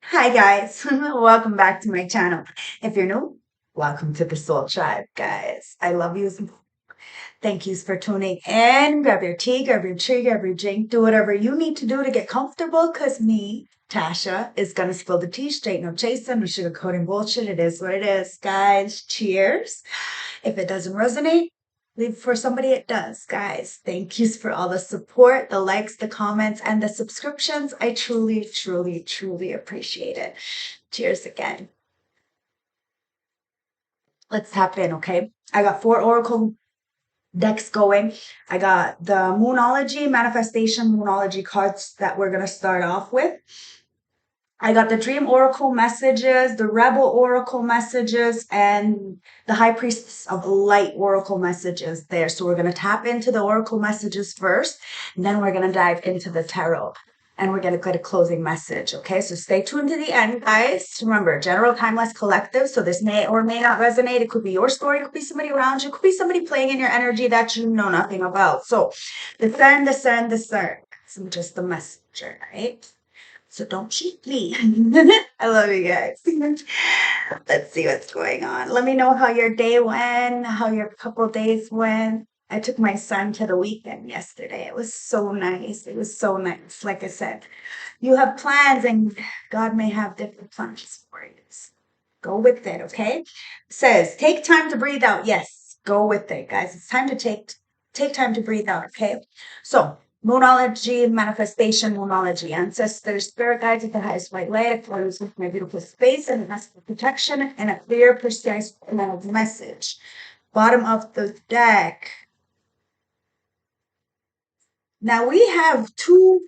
Hi guys, welcome back to my channel. If you're new, welcome to the Soul Tribe, guys. I love you. Thank yous for tuning in. Grab your tea, grab your tree, grab your drink. Do whatever you need to do to get comfortable, because me, Tasha, is gonna spill the tea straight. No chasing, no sugarcoating bullshit. It is what it is, guys. Cheers. If it doesn't resonate, leave for somebody it does, guys. Thank yous for all the support, the likes, the comments, and the subscriptions. I truly, truly, truly appreciate it. Cheers again. Let's tap in, okay? I got 4 oracle decks going. I got the moonology, manifestation moonology cards that we're going to start off with. I got the dream oracle messages, the rebel oracle messages, and the high priestess of light oracle messages there. So we're going to tap into the oracle messages first, and then we're going to dive into the tarot. And we're going to get a closing message. Okay, so stay tuned to the end, guys. Remember, general, timeless, collective. So this may or may not resonate. It could be your story. It could be somebody around you. It could be somebody playing in your energy that you know nothing about. So discern, discern, discern. I'm just the messenger, right? So don't cheat me. I love you guys. Let's see what's going on. Let me know how your day went, how your couple days went. I took my son to the weekend yesterday. It was so nice. It was so nice. Like I said, you have plans and God may have different plans for you. Go with it, okay? It says, take time to breathe out. Yes, go with it, guys. It's time to take time to breathe out, okay? So moonology, manifestation, moonology, ancestors, spirit guides at the highest white light, flows with my beautiful space and ask for protection and a clear, precise message. Bottom of the deck. Now we have 2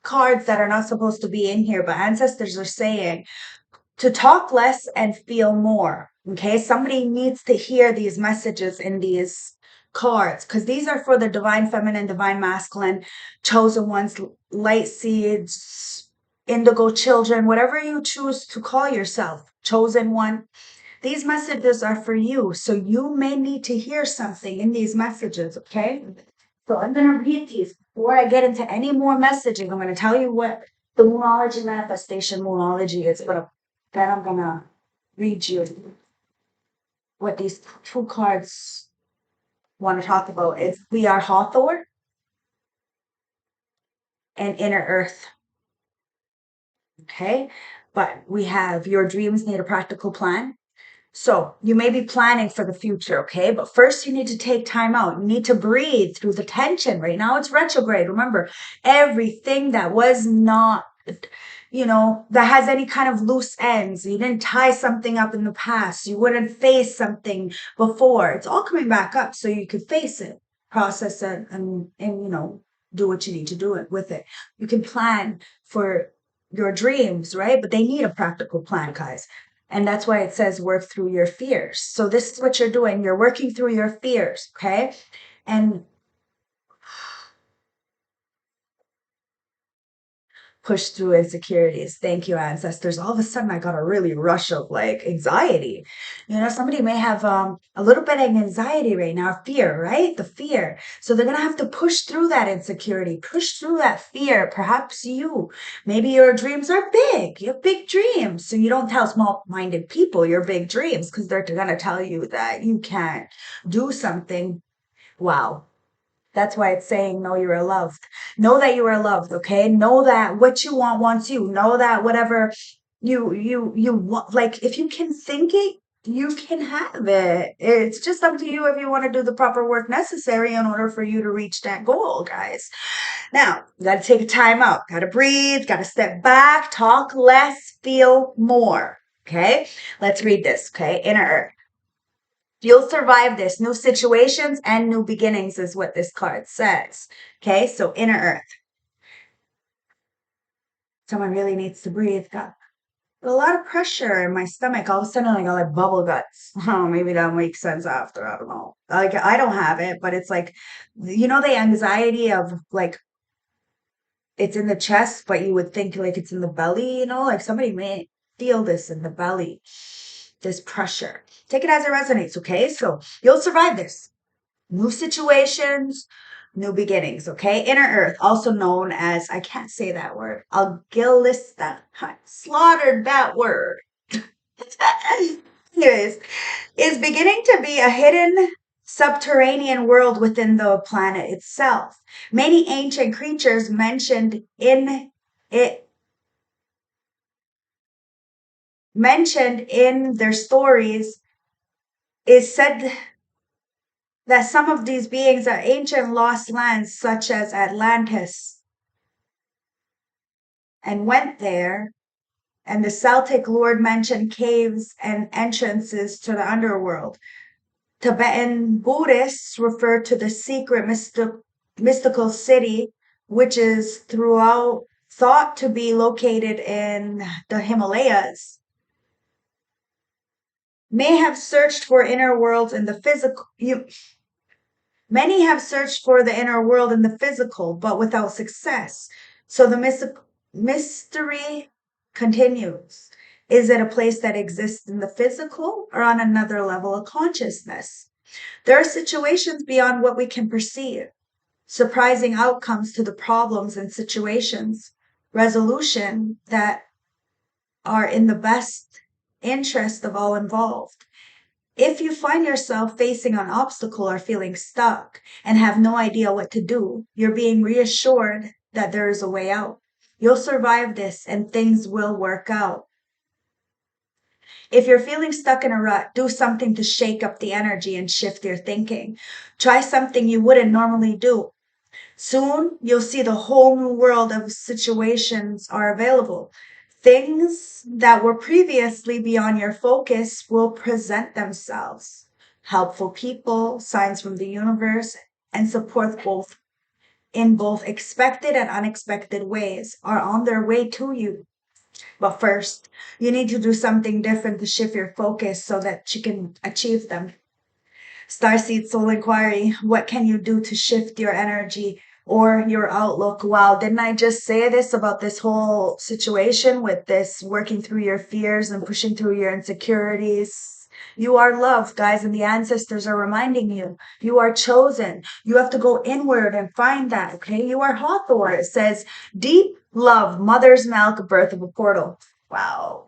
cards that are not supposed to be in here, but ancestors are saying to talk less and feel more. Okay, somebody needs to hear these messages in these cards because these are for the divine feminine, divine masculine, chosen ones, light seeds, indigo children, whatever you choose to call yourself, chosen one. These messages are for you. So you may need to hear something in these messages, okay? So I'm going to read these before I get into any more messaging. I'm going to tell you what the moonology manifestation moonology is, but then I'm going to read you what these 2 cards want to talk about. Is we are Hawthorne and inner earth. Okay. But we have your dreams need a practical plan. So you may be planning for the future, okay? But first you need to take time out. You need to breathe through the tension. Right now it's retrograde. Remember, everything that was not, that has any kind of loose ends. You didn't tie something up in the past. You wouldn't face something before. It's all coming back up so you could face it, process it, and do what you need to do it with it. You can plan for your dreams, right? But they need a practical plan, guys. And that's why it says work through your fears. So this is what you're doing. You're working through your fears, okay? And push through insecurities. Thank you, ancestors. All of a sudden, I got a really rush of like anxiety. Somebody may have a little bit of anxiety right now, fear, right? The fear. So they're going to have to push through that insecurity, push through that fear. Perhaps maybe your dreams are big. You have big dreams. So you don't tell small minded people your big dreams because they're going to tell you that you can't do something. Wow. That's why it's saying, know you are loved. Know that you are loved, okay? Know that what you want wants you. Know that whatever you want, like if you can think it, you can have it. It's just up to you if you want to do the proper work necessary in order for you to reach that goal, guys. Now, you got to take a time out. Got to breathe, got to step back, talk less, feel more. Okay? Let's read this, okay? Inner Earth. You'll survive this. New situations and new beginnings is what this card says. Okay, so inner earth. Someone really needs to breathe. Got a lot of pressure in my stomach. All of a sudden, I got like bubble guts. Oh, maybe that makes sense after. I don't know. Like, I don't have it, but it's like, the anxiety of like, it's in the chest, but you would think like it's in the belly, like somebody may feel this in the belly, this pressure. Take it as it resonates, okay? So you'll survive this. New situations, new beginnings, okay? Inner earth, also known as, I can't say that word, Algilista. I slaughtered that word. Anyways, is beginning to be a hidden subterranean world within the planet itself. Many ancient creatures it mentioned in their stories is said that some of these beings are ancient lost lands such as Atlantis and went there, and the Celtic lord mentioned caves and entrances to the underworld. Tibetan Buddhists refer to the secret mystical city, which is throughout thought to be located in the Himalayas. May have searched for inner worlds in the physical. Many have searched for the inner world in the physical, but without success. So the mystery continues. Is it a place that exists in the physical or on another level of consciousness? There are situations beyond what we can perceive, surprising outcomes to the problems and situations, resolution that are in the best interest of all involved. If you find yourself facing an obstacle or feeling stuck and have no idea what to do, you're being reassured that there is a way out. You'll survive this and things will work out. If you're feeling stuck in a rut, do something to shake up the energy and shift your thinking. Try something you wouldn't normally do. Soon, you'll see the whole new world of situations are available. Things that were previously beyond your focus will present themselves. Helpful people, signs from the universe, and support both expected and unexpected ways are on their way to you. But first, you need to do something different to shift your focus so that you can achieve them. Starseed Soul Inquiry, what can you do to shift your energy or your outlook? Wow, didn't I just say this about this whole situation with this working through your fears and pushing through your insecurities? You are loved, guys, and the ancestors are reminding you. You are chosen. You have to go inward and find that, okay? You are Hawthorne. It says, deep love, mother's milk, birth of a portal. Wow.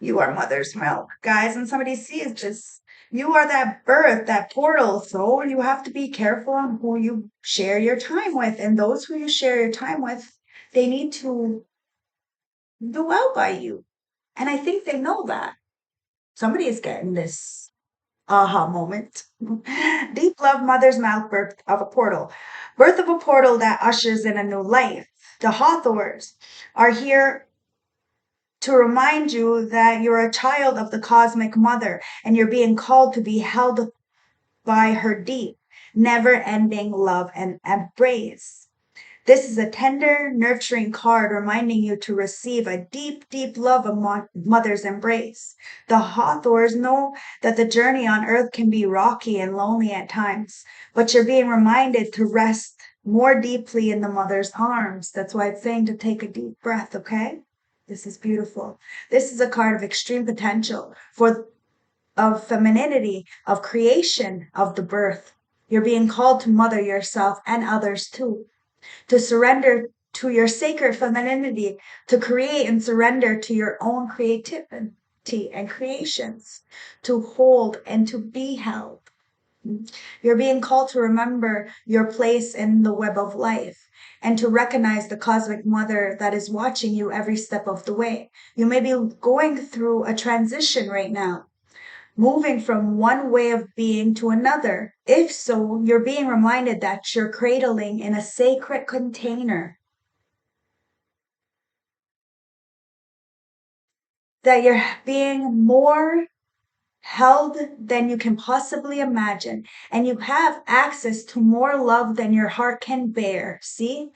You are mother's milk, guys, and somebody sees this. You are that birth, that portal. So you have to be careful on who you share your time with. And those who you share your time with, they need to do well by you. And I think they know that. Somebody is getting this aha moment. Deep love, mother's milk, birth of a portal. Birth of a portal that ushers in a new life. The Hawthorns are here to remind you that you're a child of the cosmic mother and you're being called to be held by her deep, never ending love and embrace. This is a tender, nurturing card reminding you to receive a deep, deep love of mother's embrace. The Hawthorns know that the journey on earth can be rocky and lonely at times, but you're being reminded to rest more deeply in the mother's arms. That's why it's saying to take a deep breath, okay? This is beautiful. This is a card of extreme potential of femininity, of creation, of the birth. You're being called to mother yourself and others too, to surrender to your sacred femininity, to create and surrender to your own creativity and creations, to hold and to be held. You're being called to remember your place in the web of life and to recognize the cosmic mother that is watching you every step of the way. You may be going through a transition right now, moving from one way of being to another. If so, you're being reminded that you're cradling in a sacred container, that you're being more held than you can possibly imagine, and you have access to more love than your heart can bear. See?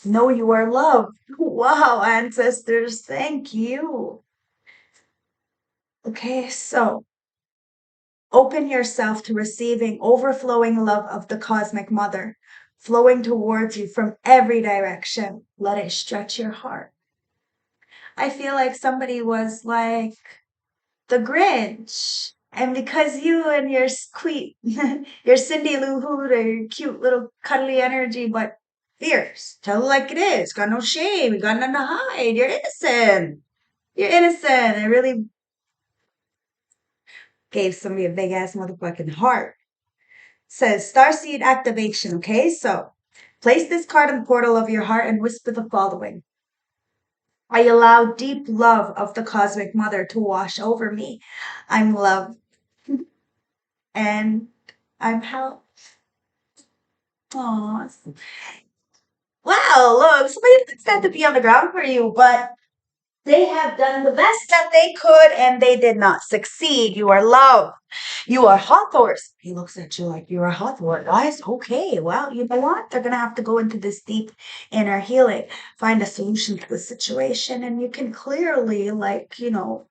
Know you are loved. Wow, ancestors, thank you. Okay, so open yourself to receiving overflowing love of the cosmic mother, flowing towards you from every direction. Let it stretch your heart. I feel like somebody was like the Grinch And because you and your sweet, your Cindy Lou Who, your cute little cuddly energy, but fierce. Tell it like it is. Got no shame. You got nothing to hide. You're innocent. You're innocent. It really gave somebody a big ass motherfucking heart. Says starseed activation. Okay, so place this card in the portal of your heart and whisper the following. I allow deep love of the cosmic mother to wash over me. I'm loved and I'm helped. Aw. Wow, look, somebody puts that to be on the ground for you, but they have done the best that they could and they did not succeed. You are loved. You are Hawthorse. He looks at you like you're a Hawthorne. Guys, okay, well, you know what? They're going to have to go into this deep inner healing, find a solution to the situation, and you can clearly, like, you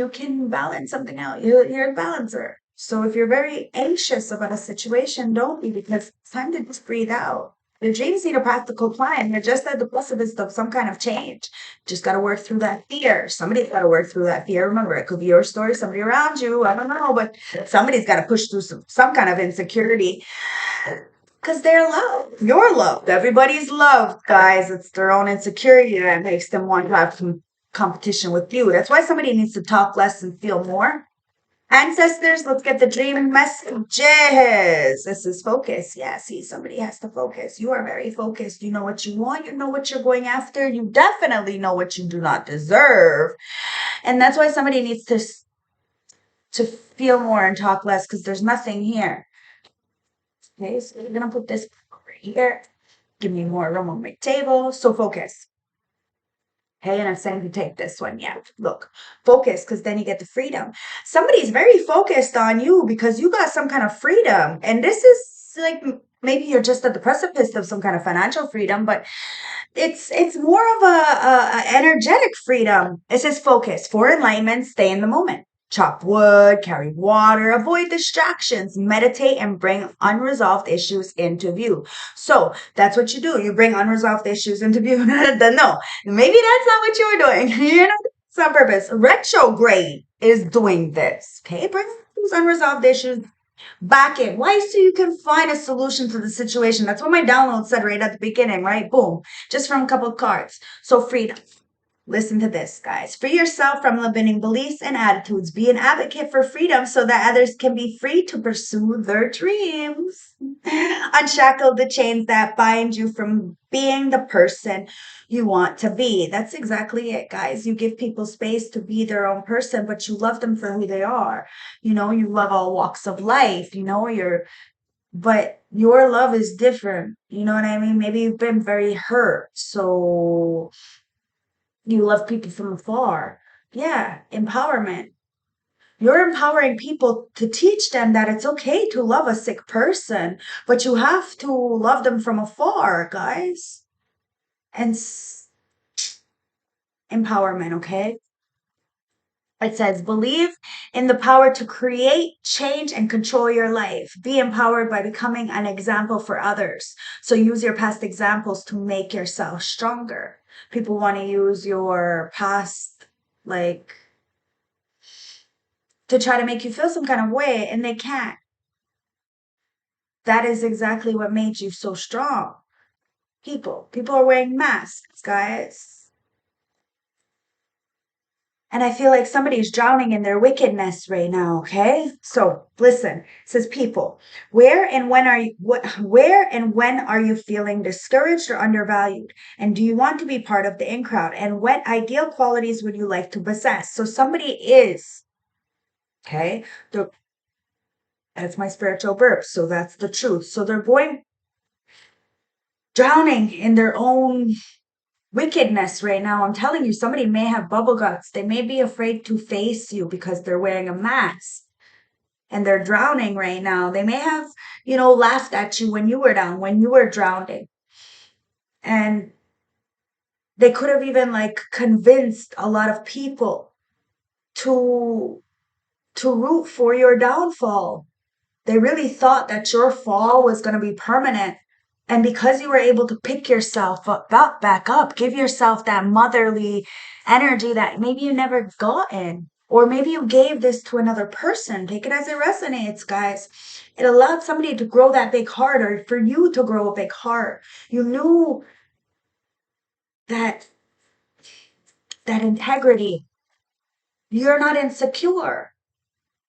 can balance something out. You're a balancer. So if you're very anxious about a situation, don't be, because it's time to just breathe out. Your dreams need a practical plan. You're just at the precipice of some kind of change. Just got to work through that fear. Somebody's got to work through that fear. Remember, it could be your story, somebody around you. I don't know, but somebody's got to push through some kind of insecurity because they're loved. You're loved. Everybody's loved, guys. It's their own insecurity that makes them want to have some competition with you. That's why somebody needs to talk less and feel more. Ancestors, let's get the dream messages. This is focus. Yeah, see, somebody has to focus. You are very focused. You know what you want. You know what you're going after. You definitely know what you do not deserve. And that's why somebody needs to feel more and talk less, because there's nothing here. Okay, so we're going to put this over here. Give me more room on my table. So focus. Okay, and I'm saying to take this one. Yeah, look, focus, because then you get the freedom. Somebody's very focused on you because you got some kind of freedom. And this is like, maybe you're just at the precipice of some kind of financial freedom, but it's more of a energetic freedom. It says focus. For enlightenment, stay in the moment. Chop wood, carry water, avoid distractions, meditate, and bring unresolved issues into view. So that's what you do. You bring unresolved issues into view. No, maybe that's not what you were doing. You're not doing this on purpose. Retrograde is doing this. Okay, bring those unresolved issues back in. Why? So you can find a solution to the situation. That's what my download said right at the beginning, right? Boom. Just from a couple of cards. So freedom. Listen to this, guys. Free yourself from limiting beliefs and attitudes. Be an advocate for freedom so that others can be free to pursue their dreams. Unshackle the chains that bind you from being the person you want to be. That's exactly it, guys. You give people space to be their own person, but you love them for who they are. You love all walks of life. But your love is different. You know what I mean? Maybe you've been very hurt. So you love people from afar. Yeah, empowerment. You're empowering people to teach them that it's okay to love a sick person, but you have to love them from afar, guys. And empowerment, okay? It says, believe in the power to create, change, and control your life. Be empowered by becoming an example for others. So use your past examples to make yourself stronger. People want to use your past, like, to try to make you feel some kind of way, and they can't. That is exactly what made you so strong. People are wearing masks, guys. And I feel like somebody's drowning in their wickedness right now, okay? So listen, it says people, where and when are you feeling discouraged or undervalued? And do you want to be part of the in crowd? And what ideal qualities would you like to possess? So somebody is, okay? That's my spiritual birth. So that's the truth. So they're drowning in their own wickedness right now. I'm telling you, somebody may have bubble guts. They may be afraid to face you because they're wearing a mask and they're drowning right now. They may have, laughed at you when you were down, when you were drowning. And they could have even convinced a lot of people to root for your downfall. They really thought that your fall was going to be permanent. And because you were able to pick yourself back up, give yourself that motherly energy that maybe you never gotten. Or maybe you gave this to another person. Take it as it resonates, guys. It allowed somebody to grow that big heart, or for you to grow a big heart. You knew that integrity. You're not insecure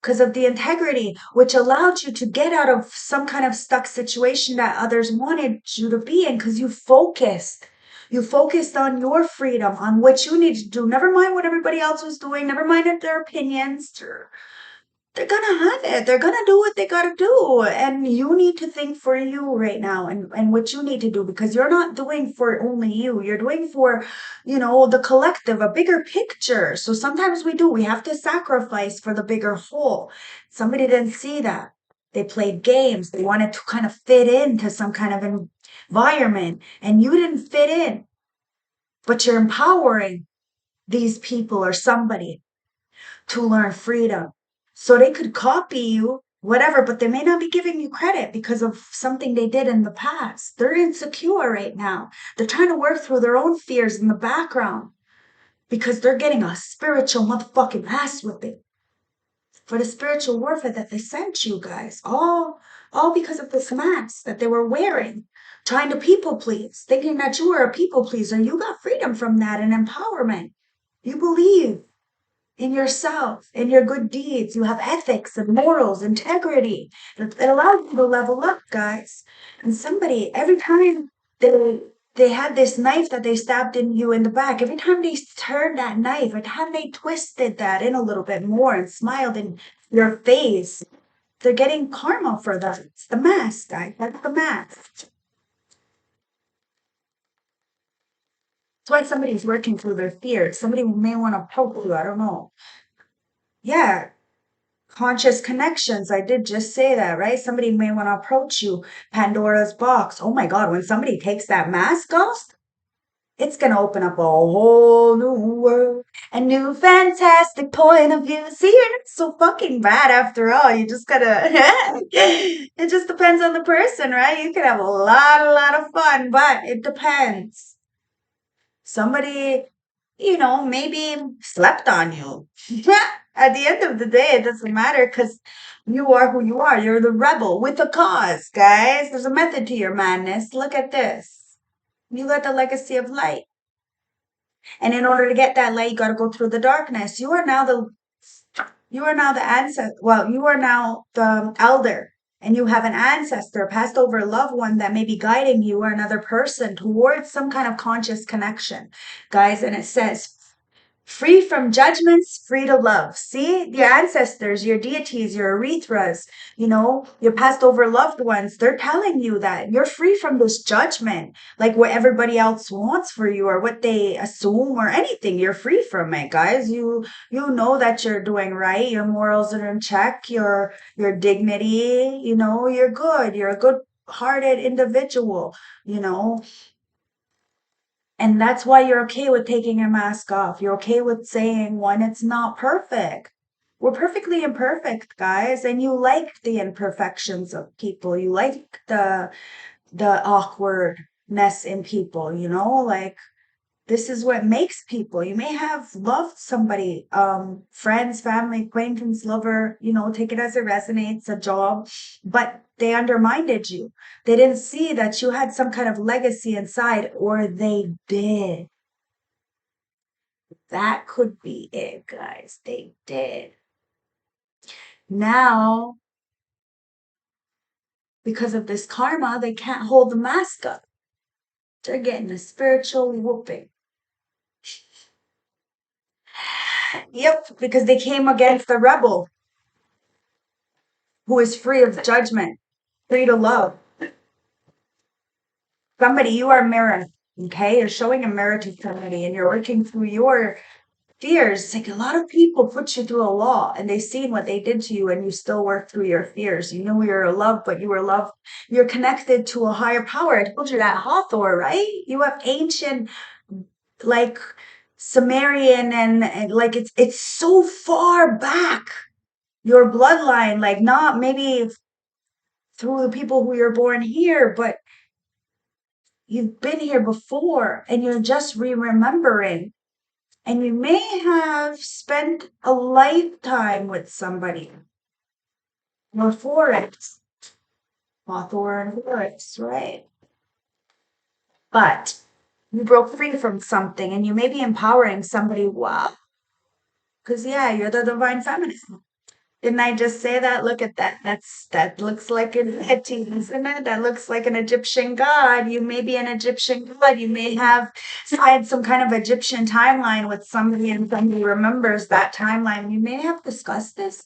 because of the integrity, which allowed you to get out of some kind of stuck situation that others wanted you to be in, because you focused. You focused on your freedom, on what you need to do. Never mind what everybody else was doing. Never mind their opinions. They're gonna have it. They're gonna do what they gotta do. And you need to think for you right now, and what you need to do, because you're not doing for only you. You're doing for, the collective, a bigger picture. So sometimes we have to sacrifice for the bigger whole. Somebody didn't see that. They played games. They wanted to kind of fit into some kind of environment, and you didn't fit in, but you're empowering these people or somebody to learn freedom. So they could copy you, whatever, but they may not be giving you credit because of something they did in the past. They're insecure right now. They're trying to work through their own fears in the background because they're getting a spiritual motherfucking ass whipping for the spiritual warfare that they sent you guys. All because of this mask that they were wearing, trying to people please, thinking that you were a people pleaser. You got freedom from that and empowerment. You believe in yourself, in your good deeds. You have ethics and morals, integrity. It allows you to level up, guys. And somebody, every time they had this knife that they stabbed in you in the back, every time they turned that knife, every time they twisted that in a little bit more and smiled in your face, they're getting karma for that. It's the mask, guys. That's the mask. That's why somebody's working through their fears. Somebody may want to poke you. I don't know. Yeah, conscious connections. I did just say that, right? Somebody may want to approach you. Pandora's box. Oh my God, when somebody takes that mask off, it's going to open up a whole new world, a new fantastic point of view. See, you're not so fucking bad after all. You just gotta, it just depends on the person, right? You can have a lot of fun, but it depends. Somebody, maybe slept on you. At the end of the day, it doesn't matter because you are who you are. You're the rebel with a cause, guys. There's a method to your madness. Look at this. You got the legacy of light. And in order to get that light, you got to go through the darkness. You are now the ancestor. Well, you are now the elder, and you have an ancestor, passed over loved one that may be guiding you or another person towards some kind of conscious connection, guys. And it says, free from judgments, free to love. See, your ancestors, your deities, your arithras, your passed over loved ones, they're telling you that you're free from this judgment, like what everybody else wants for you or what they assume or anything. You're free from it, guys. You know that you're doing right. Your morals are in check. Your dignity, you're good. You're a good-hearted individual, you know. And that's why you're okay with taking your mask off. You're okay with saying when it's not perfect. We're perfectly imperfect, guys, and you like the imperfections of people. You like the awkwardness in people, like this is what makes people. You may have loved somebody, friends, family, acquaintance, lover, take it as it resonates, a job, but they undermined you. They didn't see that you had some kind of legacy inside, or they did. That could be it, guys. They did. Now, because of this karma, they can't hold the mask up. They're getting a spiritual whooping. Yep, because they came against the rebel who is free of judgment, free to love. Somebody, you are a mirror, okay? You're showing a mirror to somebody and you're working through your fears. Like a lot of people put you through a law and they've seen what they did to you and you still work through your fears. You know you're loved, but you were loved. You're connected to a higher power. I told you that Hathor, right? You have ancient, like Sumerian and like it's so far back. Your bloodline, like not maybe through the people who you're born here, but you've been here before and you're just remembering, And you may have spent a lifetime with somebody. Or for it. Author and for it, right? But you broke free from something and you may be empowering somebody. Wow. Because, yeah, you're the divine feminine. Didn't I just say that? Look at that. That looks like an deity, isn't it? That looks like an Egyptian god. You may be an Egyptian god. You may have had some kind of Egyptian timeline with somebody and somebody remembers that timeline. You may have discussed this.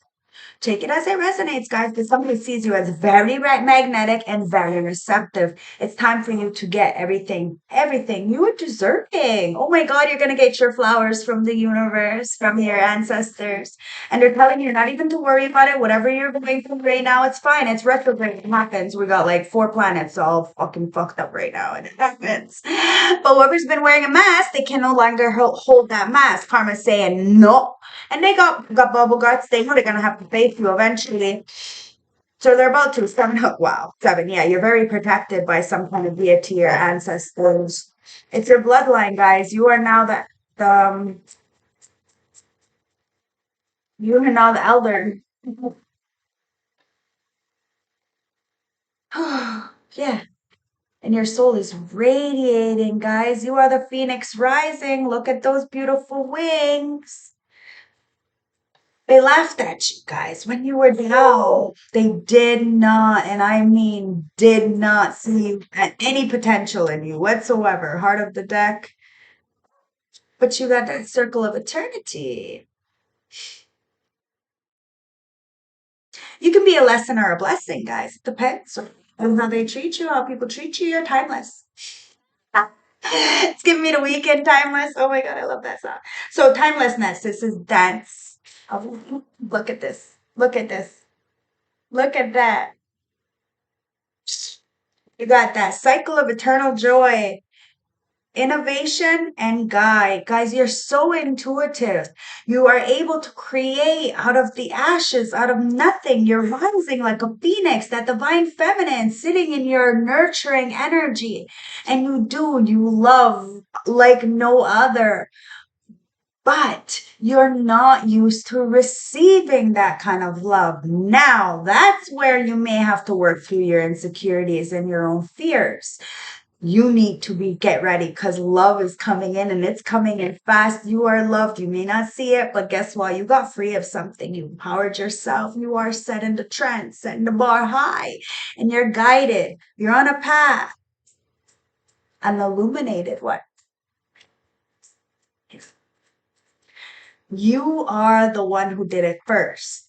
Take it as it resonates, guys, because somebody sees you as very magnetic and very receptive. It's time for you to get everything you are deserving. Oh my God, you're going to get your flowers from the universe, from your ancestors. And they're telling you not even to worry about it. Whatever you're going through right now, it's fine. It's retrograde. It happens. We got like 4 planets all fucking fucked up right now, and it happens. But whoever's been wearing a mask, they can no longer hold that mask. Karma's saying no. And they got bubble guts. They know they're gonna have to face you eventually. So they're about to 7. Wow, 7. Yeah, you're very protected by some kind of deity or ancestors. It's your bloodline, guys. You are now you are now the elder. Yeah. And your soul is radiating, guys. You are the phoenix rising. Look at those beautiful wings. They laughed at you guys when you were down. They did not, and I mean did not see any potential in you whatsoever. Heart of the deck. But you got that circle of eternity. You can be a lesson or a blessing, guys. It depends on how they treat you, how people treat you. You're timeless. It's giving me the weekend timeless. Oh my God, I love that song. So timelessness, this is dance. Oh, look at this. Look at this. Look at that. You got that cycle of eternal joy, innovation, and guide. Guys, you're so intuitive. You are able to create out of the ashes, out of nothing. You're rising like a phoenix, that divine feminine sitting in your nurturing energy. And you love like no other. But you're not used to receiving that kind of love. Now, that's where you may have to work through your insecurities and your own fears. You need to get ready because love is coming in and it's coming in fast. You are loved. You may not see it, but guess what? You got free of something. You empowered yourself. You are set in the trance, setting the bar high, and you're guided. You're on a path, an illuminated one. You are the one who did it first.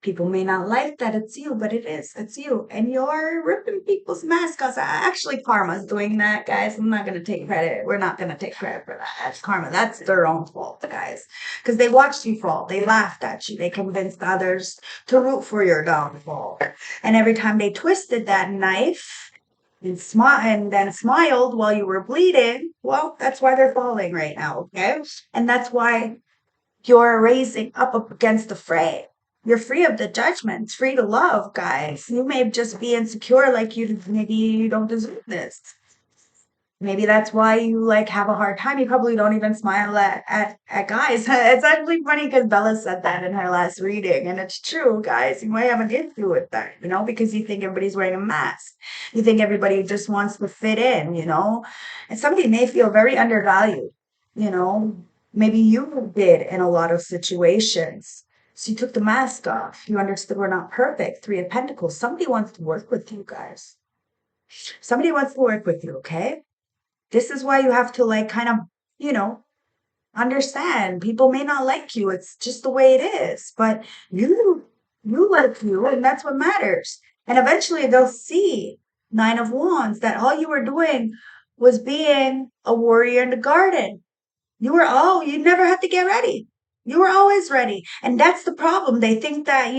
People may not like that it's you, but it is. It's you. And you're ripping people's masks. Actually, karma's doing that, guys. I'm not going to take credit. We're not going to take credit for that. That's karma. That's their own fault, guys. Because they watched you fall. They laughed at you. They convinced others to root for your downfall. And every time they twisted that knife and then smiled while you were bleeding, well, that's why they're falling right now, okay? And that's why you're raising up against the fray. You're free of the judgments, free to love, guys. You may just be insecure, like maybe you don't deserve this. Maybe that's why you like have a hard time. You probably don't even smile at guys. It's actually funny because Bella said that in her last reading, and it's true, guys. You might have an issue with that, because you think everybody's wearing a mask. You think everybody just wants to fit in, and somebody may feel very undervalued, maybe you did in a lot of situations. So you took the mask off. You understood we're not perfect. 3 of Pentacles. Somebody wants to work with you, guys. Somebody wants to work with you, okay? This is why you have to kind of, understand. People may not like you. It's just the way it is. But you like you, and that's what matters. And eventually they'll see 9 of Wands, that all you were doing was being a warrior in the garden. You never had to get ready. You were always ready. And that's the problem. They think that,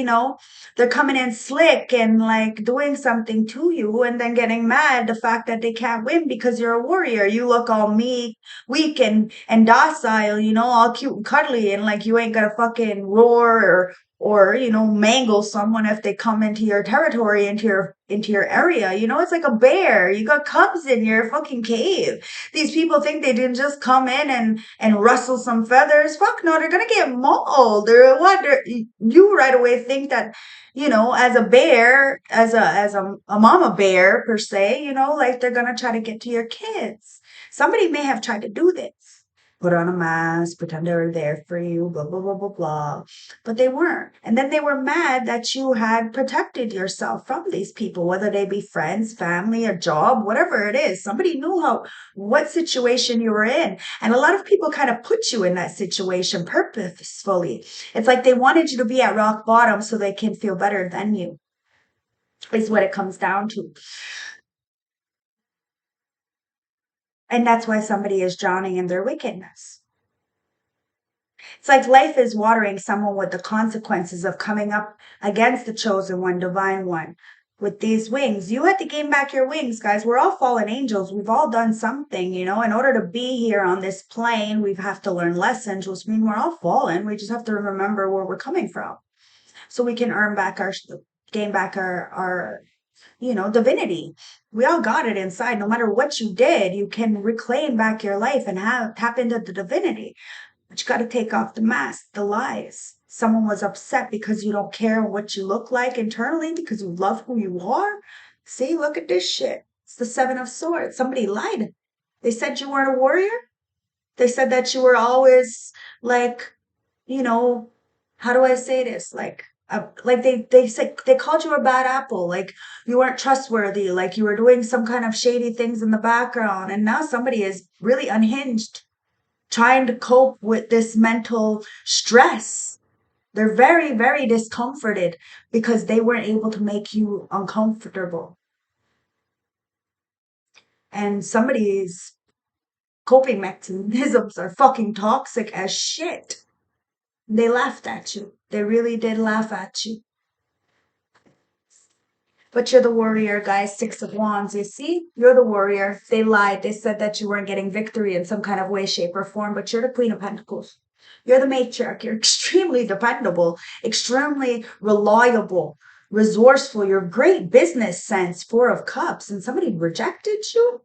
they're coming in slick and doing something to you and then getting mad the fact that they can't win because you're a warrior. You look all meek, weak and docile, all cute and cuddly and you ain't gonna fucking roar or mangle someone if they come into your territory, into your area. It's like a bear. You got cubs in your fucking cave. These people think they didn't just come in and rustle some feathers. Fuck no, they're gonna get mauled. Or what? You right away think that, as a bear, as a mama bear per se, like they're gonna try to get to your kids. Somebody may have tried to do this. Put on a mask, pretend they were there for you, blah, blah, blah, blah, blah. But they weren't. And then they were mad that you had protected yourself from these people, whether they be friends, family, a job, whatever it is. Somebody knew what situation you were in. And a lot of people kind of put you in that situation purposefully. It's like they wanted you to be at rock bottom so they can feel better than you, is what it comes down to. And that's why somebody is drowning in their wickedness. It's like life is watering someone with the consequences of coming up against the chosen one, divine one, with these wings. You had to gain back your wings, guys. We're all fallen angels. We've all done something, in order to be here on this plane, we have to learn lessons, which mean we're all fallen. We just have to remember where we're coming from so we can gain back our divinity. We all got it inside. No matter what you did, you can reclaim back your life and tap into the divinity. But you got to take off the mask, the lies. Someone was upset because you don't care what you look like internally because you love who you are. See, look at this shit. It's the Seven of Swords. Somebody lied. They said you weren't a warrior. They said that you were always like, how do I say this? Like they said they called you a bad apple, like you weren't trustworthy, like you were doing some kind of shady things in the background, and now somebody is really unhinged, trying to cope with this mental stress. They're very, very discomforted because they weren't able to make you uncomfortable. And somebody's coping mechanisms are fucking toxic as shit. They laughed at you. They really did laugh at you. But you're the warrior, guys. Six of Wands, you see? You're the warrior. They lied. They said that you weren't getting victory in some kind of way, shape, or form, but you're the Queen of Pentacles. You're the matriarch. You're extremely dependable, extremely reliable, resourceful. You're great business sense, Four of Cups. And somebody rejected you?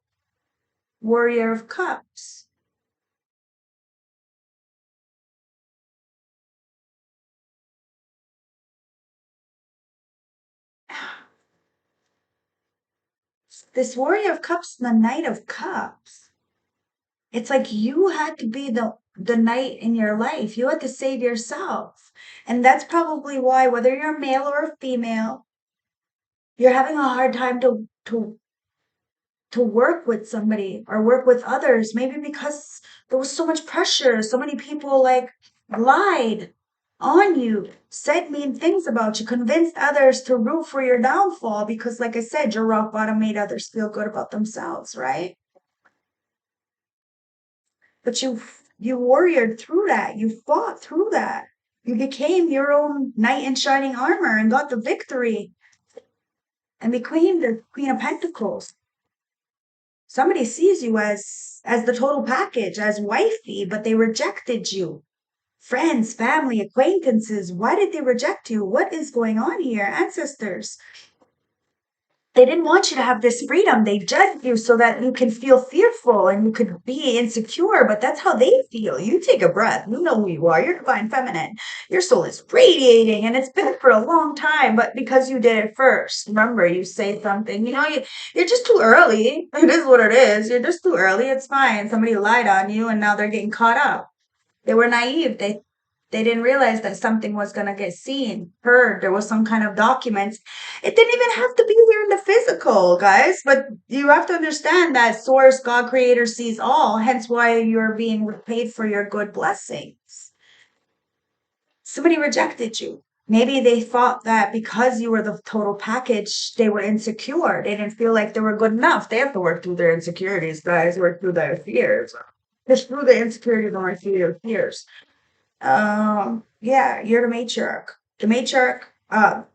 Warrior of Cups. This Warrior of Cups, the Knight of Cups. It's like you had to be the knight in your life. You had to save yourself. And that's probably why, whether you're male or female, you're having a hard time to work with somebody or work with others. Maybe because there was so much pressure. So many people like lied on you, said mean things about you, convinced others to root for your downfall because, like I said, your rock bottom made others feel good about themselves, right? But you warriored through that. You fought through that. You became your own knight in shining armor and got the victory and became the Queen of Pentacles. Somebody sees you as the total package, as wifey, but they rejected you. Friends, family, acquaintances, why did they reject you? What is going on here? Ancestors. They didn't want you to have this freedom. They judged you so that you can feel fearful and you could be insecure, but that's how they feel. You take a breath. You know who you are. You're divine feminine. Your soul is radiating and it's been for a long time, but because you did it first, remember, you say something, you're just too early. It is what it is. You're just too early. It's fine. Somebody lied on you and now they're getting caught up. They were naive. They didn't realize that something was going to get seen, heard. There was some kind of documents. It didn't even have to be here in the physical, guys. But you have to understand that source, God, creator, sees all. Hence why you're being repaid for your good blessings. Somebody rejected you. Maybe they thought that because you were the total package, they were insecure. They didn't feel like they were good enough. They have to work through their insecurities, guys. Work through their fears. It's through the insecurities and work through your fears. Yeah, you're the matriarch. The matriarch,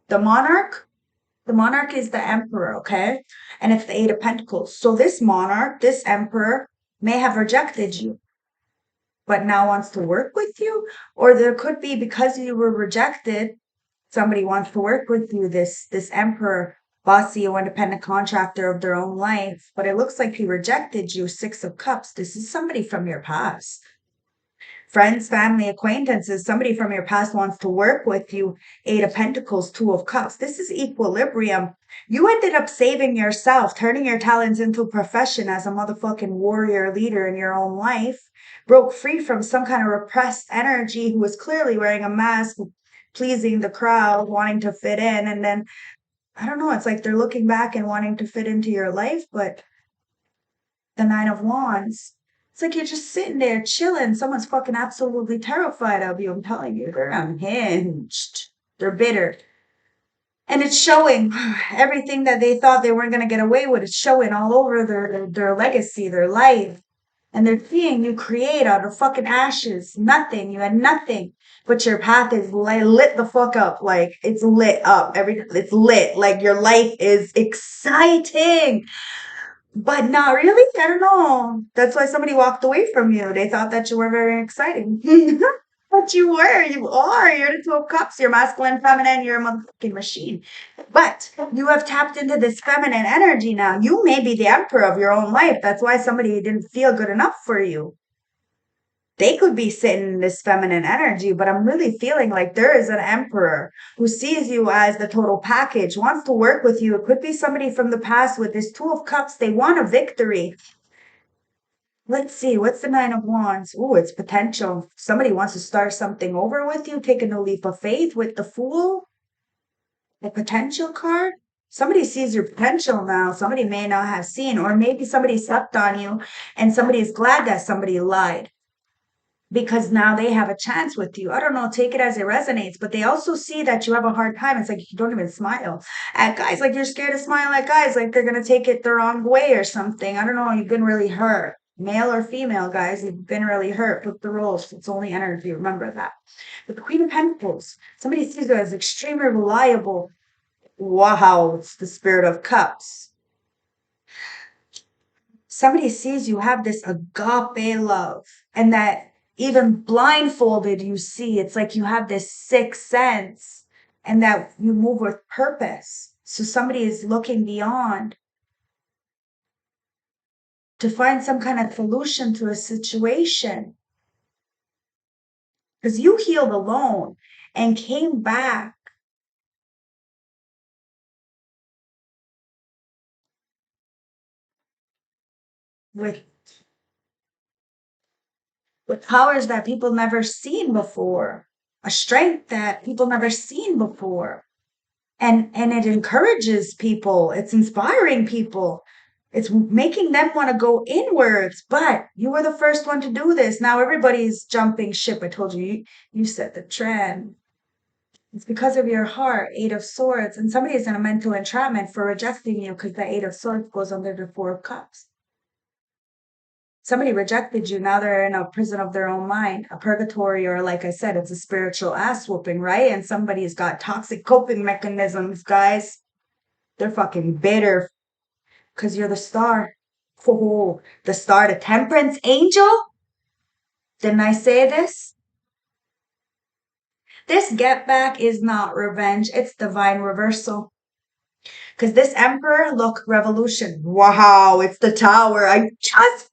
the monarch is the emperor, okay? And it's the Eight of Pentacles. So this monarch, this emperor, may have rejected you, but now wants to work with you. Or there could be, because you were rejected, Somebody wants to work with you, this emperor, bossy or independent contractor of their own life, but it looks like he rejected you. Six of Cups. This is somebody from your past. Friends, family, acquaintances, somebody from your past wants to work with you. Eight of Pentacles, Two of Cups. This is equilibrium. You ended up saving yourself, turning your talents into a profession as a motherfucking warrior leader in your own life. Broke free from some kind of repressed energy who was clearly wearing a mask, pleasing the crowd, wanting to fit in. And then, I don't know, it's like they're looking back and wanting to fit into your life, but the Nine of Wands. It's like you're just sitting there chilling. Someone's fucking absolutely terrified of you. I'm telling you, they're unhinged. They're bitter. And it's showing everything that they thought they weren't going to get away with. It's showing all over their legacy, their life. And they're seeing you create out of fucking ashes. Nothing. You had nothing. But your path is lit the fuck up. Like, it's lit up. It's lit. Like, your life is exciting. But not really. I don't know. That's why somebody walked away from you. They thought that you were very exciting. But you were. You are. You're the Two of Cups. You're masculine, feminine. You're a motherfucking machine. But you have tapped into this feminine energy now. You may be the emperor of your own life. That's why somebody didn't feel good enough for you. They could be sitting in this feminine energy, but I'm really feeling like there is an emperor who sees you as the total package, wants to work with you. It could be somebody from the past with this Two of Cups. They want a victory. Let's see, what's the Nine of Wands? Oh, it's potential. Somebody wants to start something over with you, taking a leap of faith with the Fool, the potential card. Somebody sees your potential now. Somebody may not have seen, or maybe somebody slept on you and somebody is glad that somebody lied, because now they have a chance with you. I don't know, take it as it resonates, but they also see that you have a hard time. It's like you don't even smile at guys, like you're scared to smile at guys, like they're going to take it the wrong way or something. I don't know, you've been really hurt. Male or female, guys, you've been really hurt. Flip the roles. It's only energy. Remember that. But the Queen of Pentacles, somebody sees you as extremely reliable. Wow, it's the Spirit of Cups. Somebody sees you have this agape love, and that even blindfolded, you see, it's like you have this sixth sense and that you move with purpose. So somebody is looking beyond to find some kind of solution to a situation, because you healed alone and came back with powers that people never seen before, a strength that people never seen before. And it encourages people, it's inspiring people, it's making them want to go inwards. But you were the first one to do this. Now everybody's jumping ship. I told you, you set the trend. It's because of your heart. Eight of Swords, and somebody is in a mental entrapment for rejecting you, because the Eight of Swords goes under the Four of Cups. Somebody rejected you. Now they're in a prison of their own mind, a purgatory, or like I said, it's a spiritual ass whooping, right? And somebody's got toxic coping mechanisms, guys. They're fucking bitter because you're the star. Oh, the star, the Temperance Angel. Didn't I say this? This get back is not revenge. It's divine reversal. Because this Emperor, look, revolution. Wow, it's the Tower. I just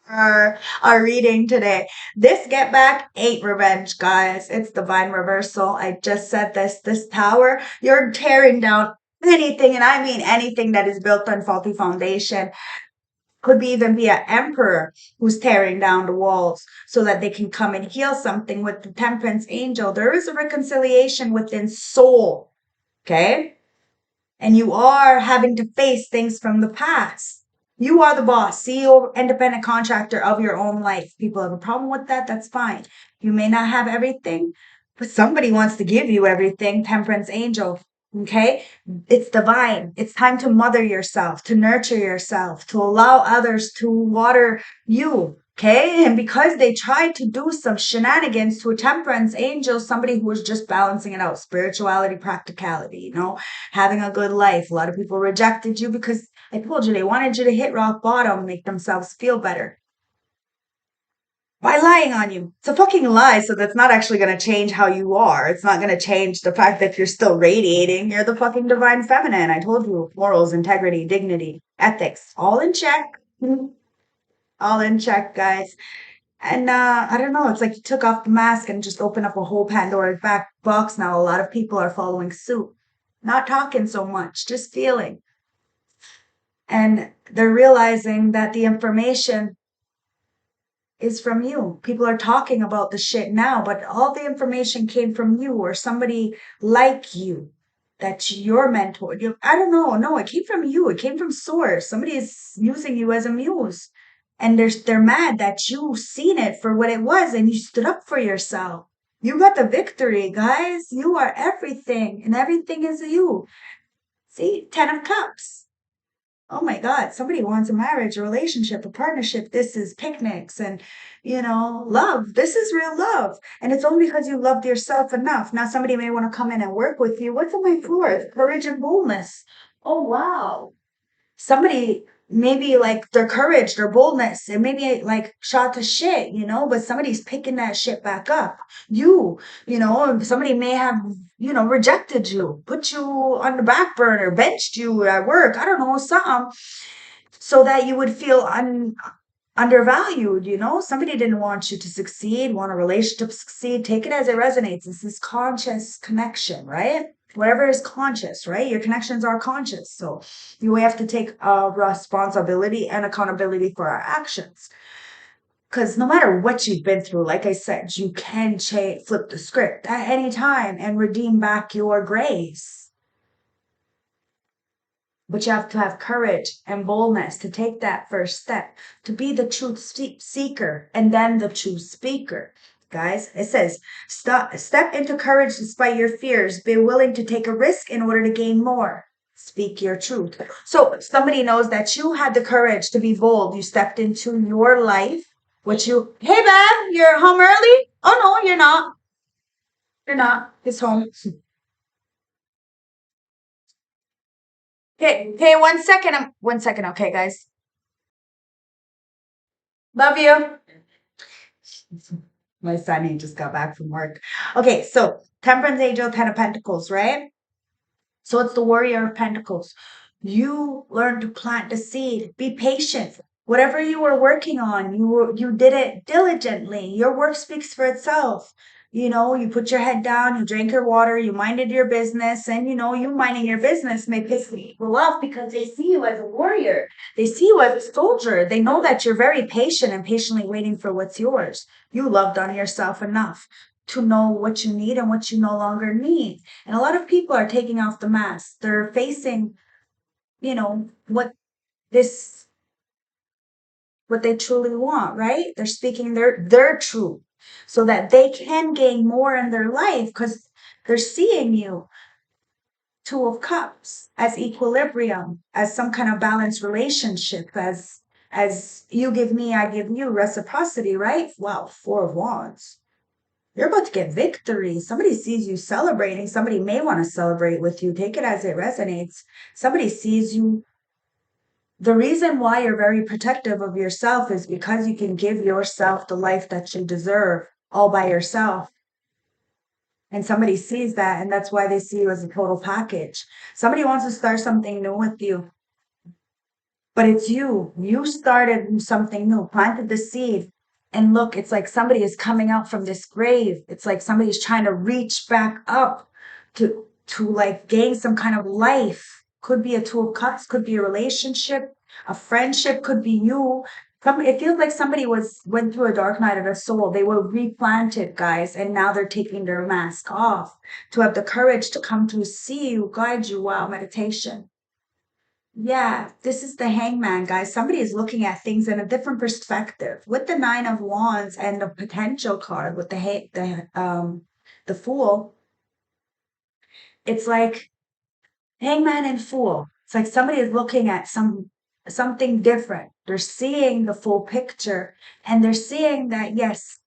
our reading today. This get back ain't revenge, guys. It's divine reversal. I just said this Tower, you're tearing down anything, and I mean anything that is built on faulty foundation. Could be even be an emperor who's tearing down the walls so that they can come and heal something with the Temperance Angel. There is a reconciliation within soul, okay? And you are having to face things from the past. You are the boss, CEO, independent contractor of your own life. People have a problem with that. That's fine. You may not have everything, but somebody wants to give you everything. Temperance Angel. Okay. It's divine. It's time to mother yourself, to nurture yourself, to allow others to water you. Okay. And because they tried to do some shenanigans to a Temperance Angel, somebody who was just balancing it out, spirituality, practicality, you know, having a good life. A lot of people rejected you because I told you they wanted you to hit rock bottom, make themselves feel better. by lying on you. It's a fucking lie. So that's not actually going to change how you are. It's not going to change the fact that you're still radiating. You're the fucking divine feminine. I told you, morals, integrity, dignity, ethics, all in check. All in check, guys. And I don't know, it's like you took off the mask and just opened up a whole Pandora's back box now. A lot of people are following suit, not talking so much, just feeling. And they're realizing that the information is from you. People are talking about the shit now, but all the information came from you or somebody like you. That's your mentor. I don't know. No, it came from you. It came from source. Somebody is using you as a muse. And they're mad that you seen it for what it was and you stood up for yourself. You got the victory, guys. You are everything, and everything is you. See, 10 of Cups. Oh my God, somebody wants a marriage, a relationship, a partnership. This is picnics and, love. This is real love. And it's only because you loved yourself enough. Now, somebody may want to come in and work with you. What's on my fourth? Courage and boldness. Oh, wow. Somebody maybe like their courage, their boldness, it may be like shot to shit, but somebody's picking that shit back up. Somebody may have, rejected you, put you on the back burner, benched you at work, I don't know, something, so that you would feel undervalued. Somebody didn't want you to succeed, want a relationship to succeed. Take it as it resonates. It's this conscious connection, right? Whatever is conscious, right? Your connections are conscious. So you have to take responsibility and accountability for our actions. Because no matter what you've been through, like I said, you can flip the script at any time and redeem back your grace. But you have to have courage and boldness to take that first step, to be the truth seeker and then the truth speaker. Guys, it says, step into courage despite your fears. Be willing to take a risk in order to gain more. Speak your truth. So somebody knows that you had the courage to be bold. You stepped into your life, hey, babe, you're home early? Oh, no, you're not. You're not. He's home. Hey, 1 second. 1 second. Okay, guys. Love you. My son, he just got back from work. Okay, so Temperance Angel, 10 of Pentacles, right? So it's the Warrior of Pentacles. You learn to plant the seed. Be patient. Whatever you were working on, you did it diligently. Your work speaks for itself. You put your head down, you drank your water, you minded your business, and you minding your business may piss people off because they see you as a warrior. They see you as a soldier. They know that you're very patient and patiently waiting for what's yours. You loved on yourself enough to know what you need and what you no longer need. And a lot of people are taking off the mask. They're facing, what this what they truly want, right? They're speaking their truth so that they can gain more in their life because they're seeing you. Two of Cups as equilibrium, as some kind of balanced relationship, as you give me, I give you, reciprocity, right? Wow, Four of Wands. You're about to get victory. Somebody sees you celebrating. Somebody may want to celebrate with you. Take it as it resonates. Somebody sees you. The reason why you're very protective of yourself is because you can give yourself the life that you deserve all by yourself. And somebody sees that, and that's why they see you as a total package. Somebody wants to start something new with you, but it's you. You started something new, planted the seed. And look, it's like somebody is coming out from this grave. It's like somebody's trying to reach back up to like gain some kind of life. Could be a Two of Cups, could be a relationship, a friendship, could be you. It feels like somebody went through a dark night of the soul. They were replanted, guys, and now they're taking their mask off to have the courage to come to see you, guide you. Wow, meditation. Yeah, this is the Hangman, guys. Somebody is looking at things in a different perspective. With the Nine of Wands and the potential card with the Fool, it's like Hangman and Fool. It's like somebody is looking at something different. They're seeing the full picture and they're seeing that, yes,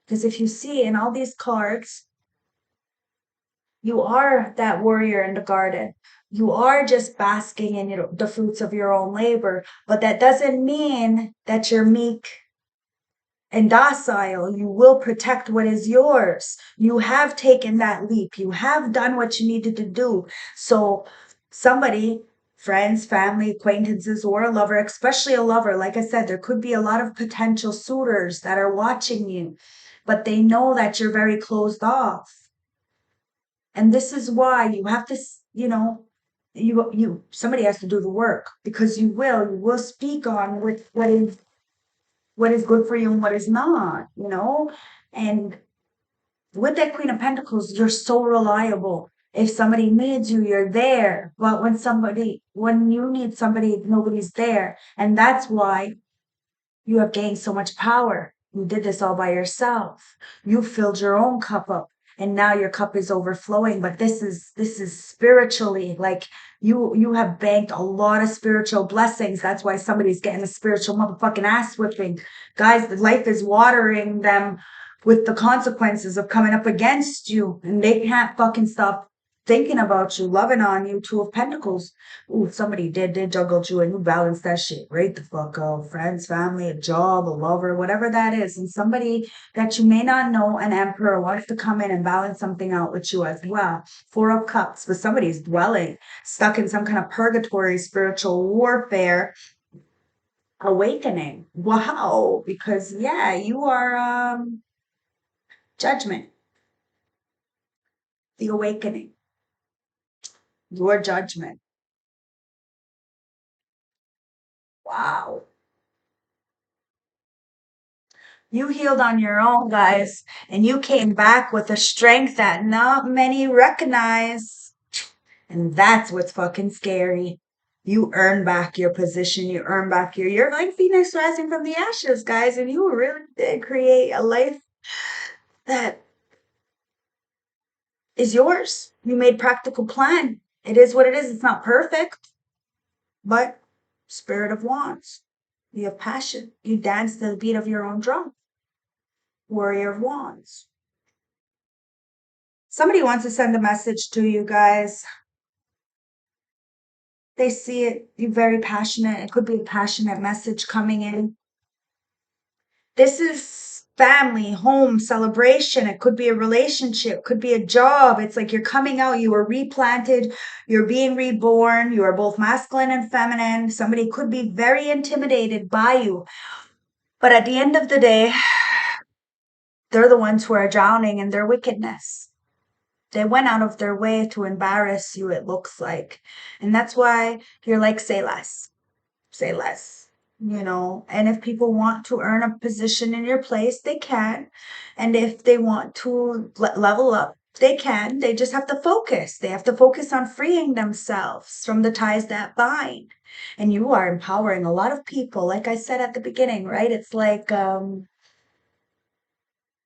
because if you see in all these cards, you are that warrior in the garden. You are just basking in the fruits of your own labor, but that doesn't mean that you're meek. and docile. You will protect what is yours. You have taken that leap. You have done what you needed to do. So somebody, friends, family, acquaintances, or a lover, especially a lover, like I said, there could be a lot of potential suitors that are watching you, but they know that you're very closed off. And this is why you have to, somebody has to do the work, because you will speak on what is good for you and what is not. And with that Queen of Pentacles, you're so reliable. If somebody needs you, you're there. But when you need somebody, nobody's there. And that's why you have gained so much power. You did this all by yourself. You filled your own cup up, and now your cup is overflowing. But this is spiritually, like you have banked a lot of spiritual blessings. That's why somebody's getting a spiritual motherfucking ass whipping. Guys, the life is watering them with the consequences of coming up against you, and they can't fucking stop thinking about you, loving on you. Two of Pentacles. Ooh, somebody they juggled you and you balanced that shit right the fuck out. Friends, family, a job, a lover, whatever that is. And somebody that you may not know, an emperor, wants to come in and balance something out with you as well. Four of Cups, but somebody's dwelling, stuck in some kind of purgatory, spiritual warfare, awakening. Wow. Because yeah, you are judgment, the awakening, your judgment. Wow. You healed on your own, guys, and you came back with a strength that not many recognize. And that's what's fucking scary. You earn back your position. You earn back you're like Phoenix rising from the ashes, guys, and you really did create a life that is yours. You made practical plan. It is what it is. It's not perfect, but spirit of wands. You have passion. You dance to the beat of your own drum. Warrior of wands. Somebody wants to send a message to you guys. They see it, you're very passionate. It could be a passionate message coming in. This is family, home, celebration. It could be a relationship, could be a job. It's like you're coming out, you were replanted, you're being reborn. You are both masculine and feminine. Somebody could be very intimidated by you. But at the end of the day, they're the ones who are drowning in their wickedness. They went out of their way to embarrass you, it looks like. And that's why you're like, say less. Say less. And if people want to earn a position in your place, they can. And if they want to level up, they can. They just have to focus. They have to focus on freeing themselves from the ties that bind. And you are empowering a lot of people. Like I said at the beginning, right? It's like,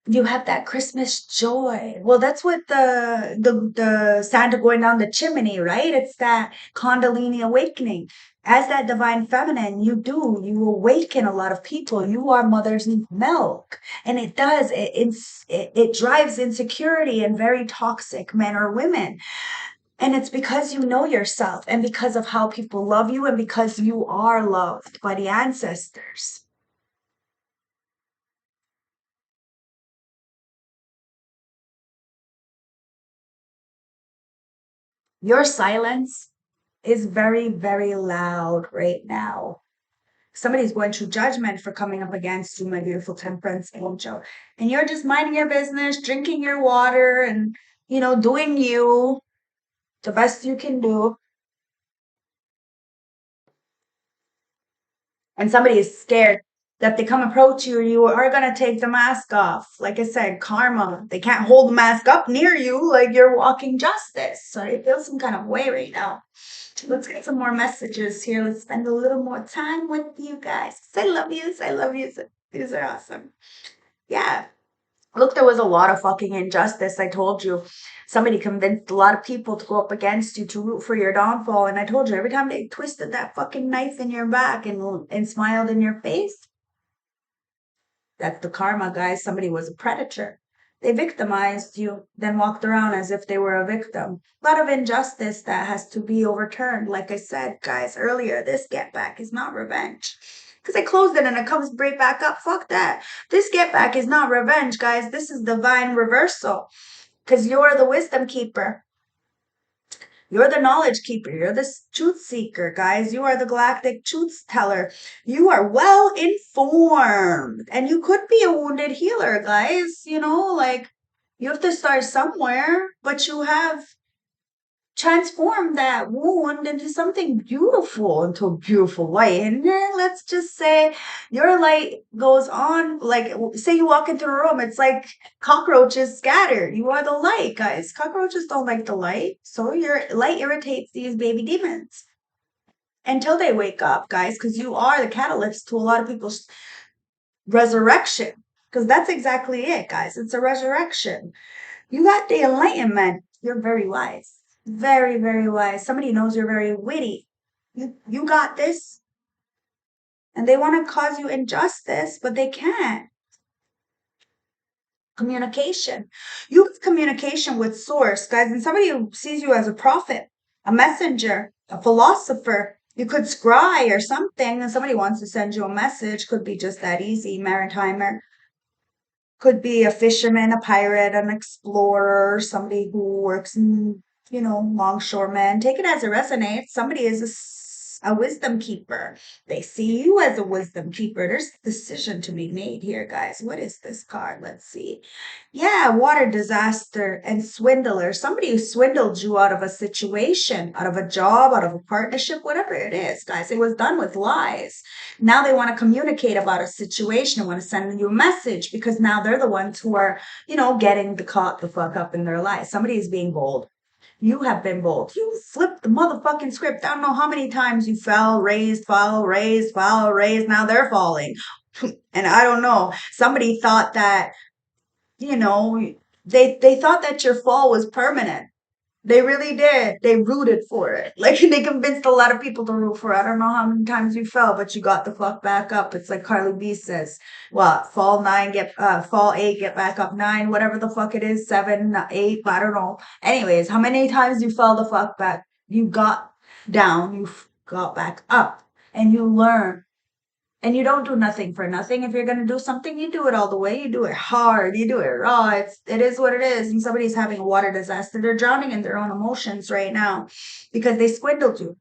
you have that Christmas joy. Well, that's what the Santa going down the chimney, right? It's that Kundalini awakening. As that divine feminine, you awaken a lot of people. You are mother's milk, and it does it drives insecurity in very toxic men or women. And it's because you know yourself, and because of how people love you, and because you are loved by the ancestors. Your silence is very, very loud right now. Somebody's going through judgment for coming up against you, my beautiful temperance angel. And you're just minding your business, drinking your water, and, doing you the best you can do. And somebody is scared that they come approach you, you are going to take the mask off. Like I said, karma. They can't hold the mask up near you like you're walking justice. So I feel some kind of way right now. Let's get some more messages here. Let's spend a little more time with you guys. I love you. I love you. These are awesome. Yeah. Look, there was a lot of fucking injustice. I told you. Somebody convinced a lot of people to go up against you, to root for your downfall. And I told you, every time they twisted that fucking knife in your back and smiled in your face, that's the karma, guys. Somebody was a predator. They victimized you, then walked around as if they were a victim. A lot of injustice that has to be overturned. Like I said, guys, earlier, this get back is not revenge. because I closed it and it comes right back up. Fuck that. This get back is not revenge, guys. This is divine reversal, because you're the wisdom keeper. You're the knowledge keeper. You're the truth seeker, guys. You are the galactic truth teller. You are well informed. And you could be a wounded healer, guys. You know, like you have to start somewhere, but you have transformed that wound into something beautiful, into a beautiful light. And then let's just say your light goes on, like, say you walk into a room, it's like cockroaches scatter. You are the light, guys. Cockroaches don't like the light. So your light irritates these baby demons until they wake up, guys, because you are the catalyst to a lot of people's resurrection. Because that's exactly it, guys. It's a resurrection. You got the enlightenment. You're very wise. Very, very wise. Somebody knows you're very witty. You got this. And they want to cause you injustice, but they can't. Communication. You have communication with source, guys, and somebody who sees you as a prophet, a messenger, a philosopher. You could scry or something, and somebody wants to send you a message. Could be just that easy. Maritimer. Could be a fisherman, a pirate, an explorer, somebody who works in, longshoremen. Take it as it resonates. Somebody is a wisdom keeper. They see you as a wisdom keeper. There's a decision to be made here, guys. What is this card? Let's see. Yeah, water disaster and swindler. Somebody who swindled you out of a situation, out of a job, out of a partnership, whatever it is, guys. It was done with lies. Now they want to communicate about a situation and want to send you a message because now they're the ones who are, getting caught the fuck up in their lives. Somebody is being bold. You have been bold. You flipped the motherfucking script. I don't know how many times you fell, raised, fall, raised, fall, raised. Now they're falling. And I don't know. Somebody thought that, they thought that your fall was permanent. They really did. They rooted for it. Like they convinced a lot of people to root for it. I don't know how many times you fell, but you got the fuck back up. It's like Carly B says, what, fall 9, fall 8, get back up 9, whatever the fuck it is, 7, 8, I don't know. Anyways, how many times you fell the fuck back? You got down, you got back up, and you learn. And you don't do nothing for nothing. If you're going to do something, you do it all the way. You do it hard. You do it raw. It is what it is. And somebody's having a water disaster. They're drowning in their own emotions right now because they swindled you.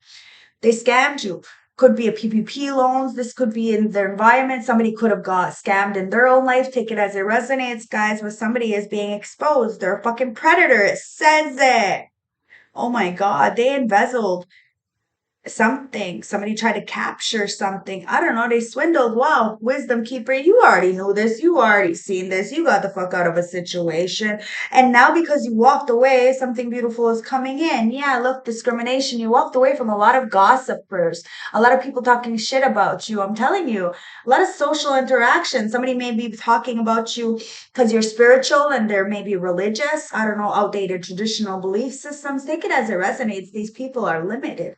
They scammed you. Could be a PPP loans. This could be in their environment. Somebody could have got scammed in their own life. Take it as it resonates, guys, but somebody is being exposed. They're a fucking predator. It says it. Oh my God. They embezzled something. Somebody tried to capture something. I don't know. They swindled. Wow. Wisdom keeper. You already knew this. You already seen this. You got the fuck out of a situation. And now because you walked away, something beautiful is coming in. Yeah, look, discrimination. You walked away from a lot of gossipers, a lot of people talking shit about you. I'm telling you, a lot of social interaction. Somebody may be talking about you because you're spiritual and they're maybe religious. I don't know, outdated traditional belief systems. Take it as it resonates. These people are limited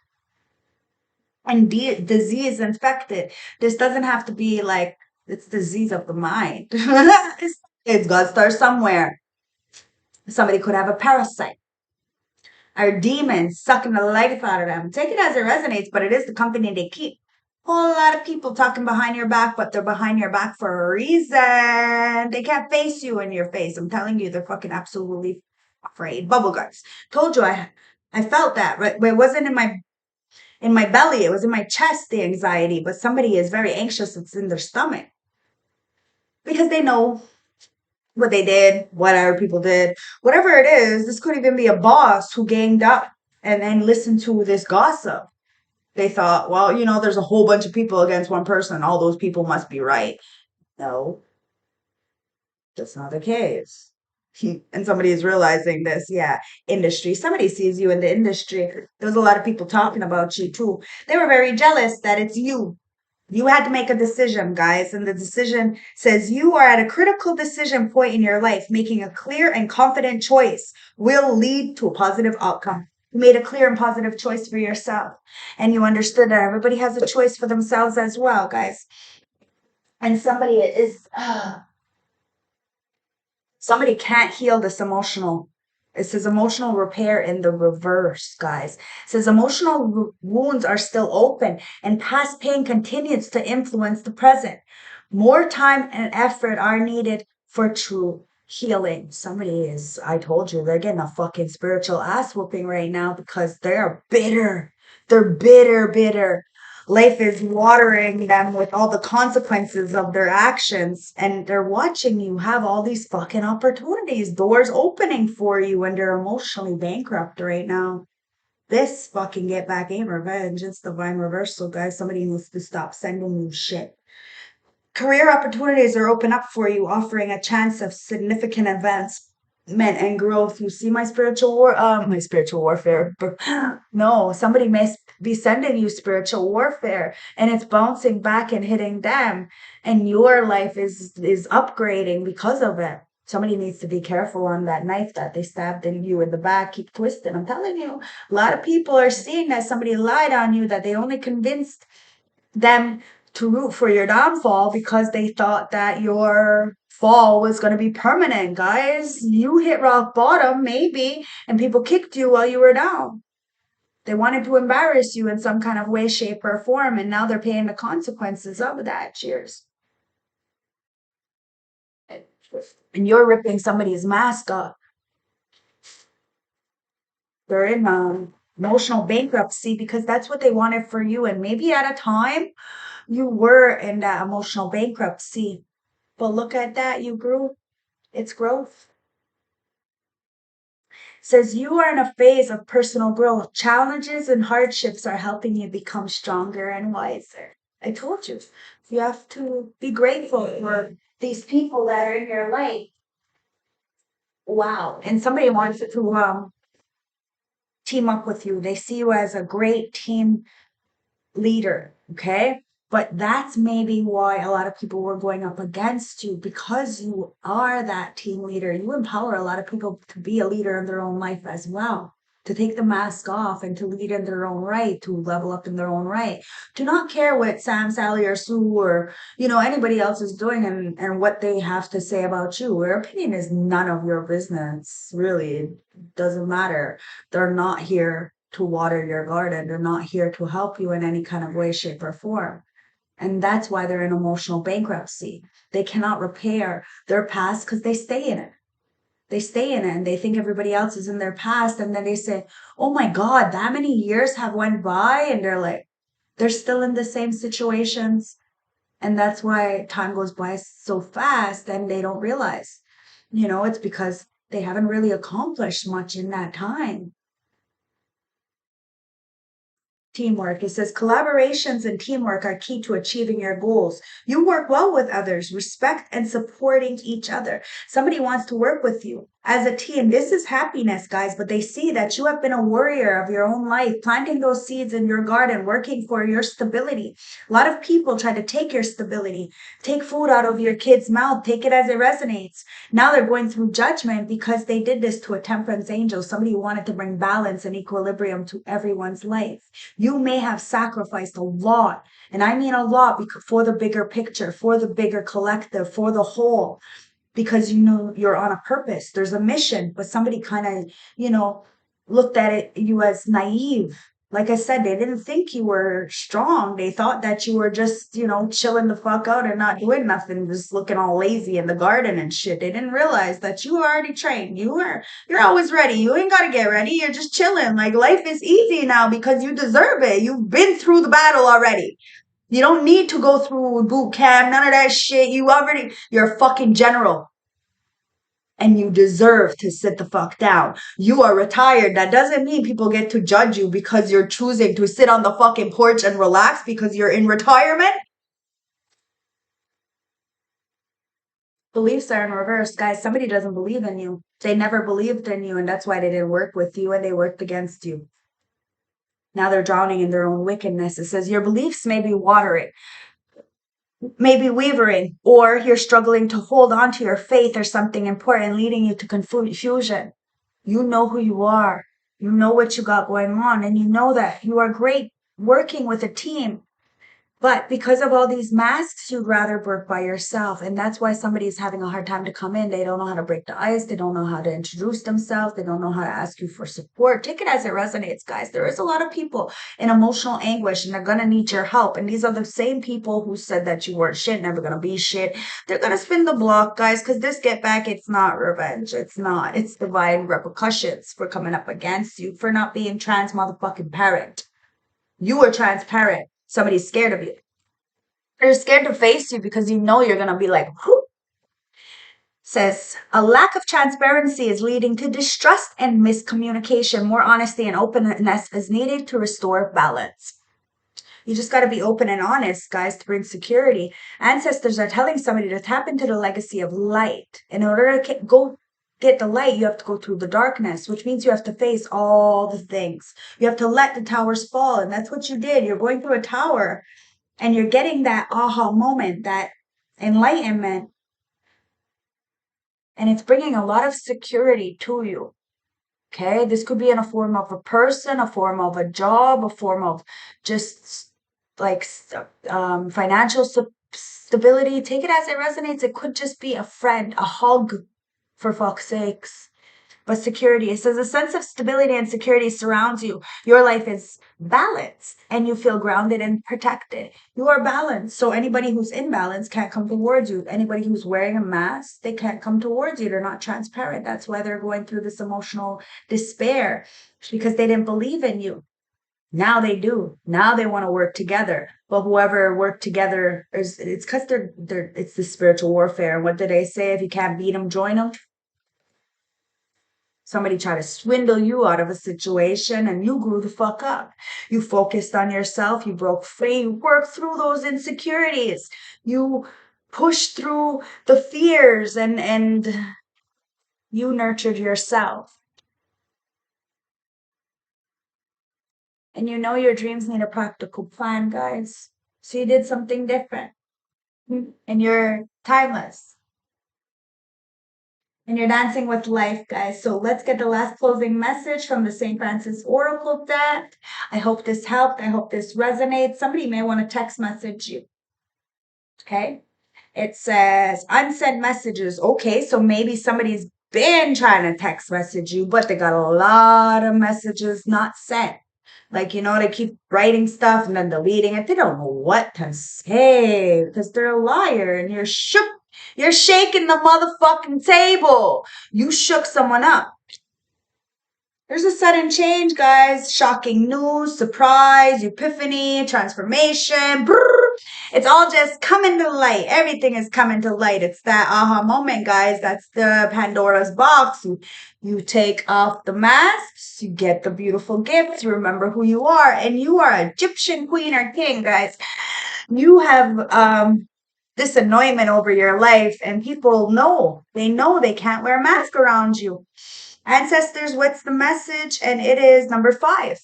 and disease infected. This doesn't have to be like it's disease of the mind. It's got to start somewhere. Somebody could have a parasite or demons sucking the life out of them. Take it as it resonates, but it is the company they keep. Whole lot of people talking behind your back, but they're behind your back for a reason. They can't face you in your face. I'm telling you, they're fucking absolutely afraid. Bubble guts. Told you I felt that. Right? It wasn't in my belly. It was in my chest, the anxiety, but somebody is very anxious. It's in their stomach because they know what they did, what other people did, whatever it is. This could even be a boss who ganged up and then listened to this gossip. They thought, well, there's a whole bunch of people against one person. All those people must be right. No, that's not the case. And somebody is realizing this. Yeah, industry. Somebody sees you in the industry. There's a lot of people talking about you too. They were very jealous that it's you. You had to make a decision, guys. And the decision says you are at a critical decision point in your life. Making a clear and confident choice will lead to a positive outcome. You made a clear and positive choice for yourself. And you understood that everybody has a choice for themselves as well, guys. And somebody can't heal this emotional It says emotional repair in the reverse, guys. It says emotional wounds are still open and past pain continues to influence the present. More time and effort are needed for true healing. Somebody is, I told you, they're getting a fucking spiritual ass whooping right now because they're bitter. They're bitter, bitter. Life is watering them with all the consequences of their actions, and they're watching you have all these fucking opportunities, doors opening for you, and they're emotionally bankrupt right now. This fucking get back ain't revenge. It's divine reversal, guys. Somebody needs to stop sending you shit. Career opportunities are open up for you, offering a chance of significant advancement and growth. You see my spiritual warfare. No, somebody may be sending you spiritual warfare, and it's bouncing back and hitting them, and your life is upgrading because of it. Somebody needs to be careful on that knife that they stabbed in you in the back. Keep twisting. I'm telling you, a lot of people are seeing that somebody lied on you, that they only convinced them to root for your downfall because they thought that your fall was going to be permanent, guys. You hit rock bottom, maybe, and people kicked you while you were down. They wanted to embarrass you in some kind of way, shape, or form, and now they're paying the consequences of that. Cheers. And you're ripping somebody's mask off. They're in emotional bankruptcy because that's what they wanted for you. And maybe at a time, you were in that emotional bankruptcy. But look at that, you grew. It's growth. Says you are in a phase of personal growth. Challenges and hardships are helping you become stronger and wiser. I told you, you have to be grateful for these people that are in your life. Wow. And somebody wants to team up with you. They see you as a great team leader, okay? But that's maybe why a lot of people were going up against you, because you are that team leader. You empower a lot of people to be a leader in their own life as well, to take the mask off and to lead in their own right, to level up in their own right, to not care what Sam, Sally, or Sue or anybody else is doing and what they have to say about you. Their opinion is none of your business, really. It doesn't matter. They're not here to water your garden. They're not here to help you in any kind of way, shape, or form. And that's why they're in emotional bankruptcy. They cannot repair their past because they stay in it. They stay in it and they think everybody else is in their past. And then they say, oh my God, that many years have went by. And they're like, they're still in the same situations. And that's why time goes by so fast and they don't realize, it's because they haven't really accomplished much in that time. Teamwork. It says collaborations and teamwork are key to achieving your goals. You work well with others, respect and supporting each other. Somebody wants to work with you as a team. This is happiness, guys, but they see that you have been a warrior of your own life, planting those seeds in your garden, working for your stability. A lot of people try to take your stability, take food out of your kid's mouth, take it as it resonates. Now they're going through judgment because they did this to a temperance angel, somebody who wanted to bring balance and equilibrium to everyone's life. You may have sacrificed a lot, and I mean a lot, for the bigger picture, for the bigger collective, for the whole, because you're on a purpose. There's a mission, but somebody kind of, looked at you as naive. Like I said, they didn't think you were strong. They thought that you were just, chilling the fuck out and not doing nothing, just looking all lazy in the garden and shit. They didn't realize that you were already trained. You're always ready. You ain't got to get ready. You're just chilling. Like life is easy now because you deserve it. You've been through the battle already. You don't need to go through boot camp, none of that shit. You're a fucking general. And you deserve to sit the fuck down. You are retired. That doesn't mean people get to judge you because you're choosing to sit on the fucking porch and relax because you're in retirement. Beliefs are in reverse, guys. Somebody doesn't believe in you. They never believed in you, and that's why they didn't work with you and they worked against you. Now they're drowning in their own wickedness. It says your beliefs may be wavering, or you're struggling to hold on to your faith or something important, leading you to confusion. You know who you are. You know what you got going on, and you know that you are great working with a team. But because of all these masks, you'd rather work by yourself. And that's why somebody is having a hard time to come in. They don't know how to break the ice. They don't know how to introduce themselves. They don't know how to ask you for support. Take it as it resonates, guys. There is a lot of people in emotional anguish and they're going to need your help. And these are the same people who said that you weren't shit, never going to be shit. They're going to spin the block, guys, because this get back, it's not revenge. It's not. It's divine repercussions for coming up against you for not being trans motherfucking parent. You are transparent. Somebody's scared of you. They're scared to face you because you know you're going to be like, whoo. Says, a lack of transparency is leading to distrust and miscommunication. More honesty and openness is needed to restore balance. You just got to be open and honest, guys, to bring security. Ancestors are telling somebody to tap into the legacy of light. In order to go get the light, you have to go through the darkness, which means you have to face all the things. You have to let the towers fall. And that's what you did. You're going through a tower and you're getting that aha moment, that enlightenment. And it's bringing a lot of security to you. Okay. This could be in a form of a person, a form of a job, a form of just like financial stability. Take it as it resonates. It could just be a friend, a hug, for fuck's sakes. But security, it says a sense of stability and security surrounds you. Your life is balanced and you feel grounded and protected. You are balanced. So anybody who's in balance can't come towards you. Anybody who's wearing a mask, they can't come towards you. They're not transparent. That's why they're going through this emotional despair, because they didn't believe in you. Now they do. Now they want to work together. But whoever worked together, it's because it's the spiritual warfare. And what did they say? If you can't beat them, join them. Somebody tried to swindle you out of a situation and you grew the fuck up. You focused on yourself. You broke free. You worked through those insecurities. You pushed through the fears and you nurtured yourself. And you know your dreams need a practical plan, guys. So you did something different. And you're timeless. And you're dancing with life, guys. So let's get the last closing message from the St. Francis Oracle deck. I hope this helped. I hope this resonates. Somebody may want to text message you. Okay. It says unsent messages. Okay. So maybe somebody's been trying to text message you, but they got a lot of messages not sent. Like, you know, they keep writing stuff and then deleting it. They don't know what to say because they're a liar and you're shook. You're shaking the motherfucking table. You shook someone up. There's a sudden change, guys. Shocking news, surprise, epiphany, transformation. Brrr. It's all just coming to light. Everything is coming to light. It's that aha moment, guys. That's the Pandora's box. You take off the masks. You get the beautiful gifts. You remember who you are. And you are Egyptian queen or king, guys. You have this anointment over your life, and people know. They know they can't wear a mask around you. Ancestors, what's the message? And it is number 5.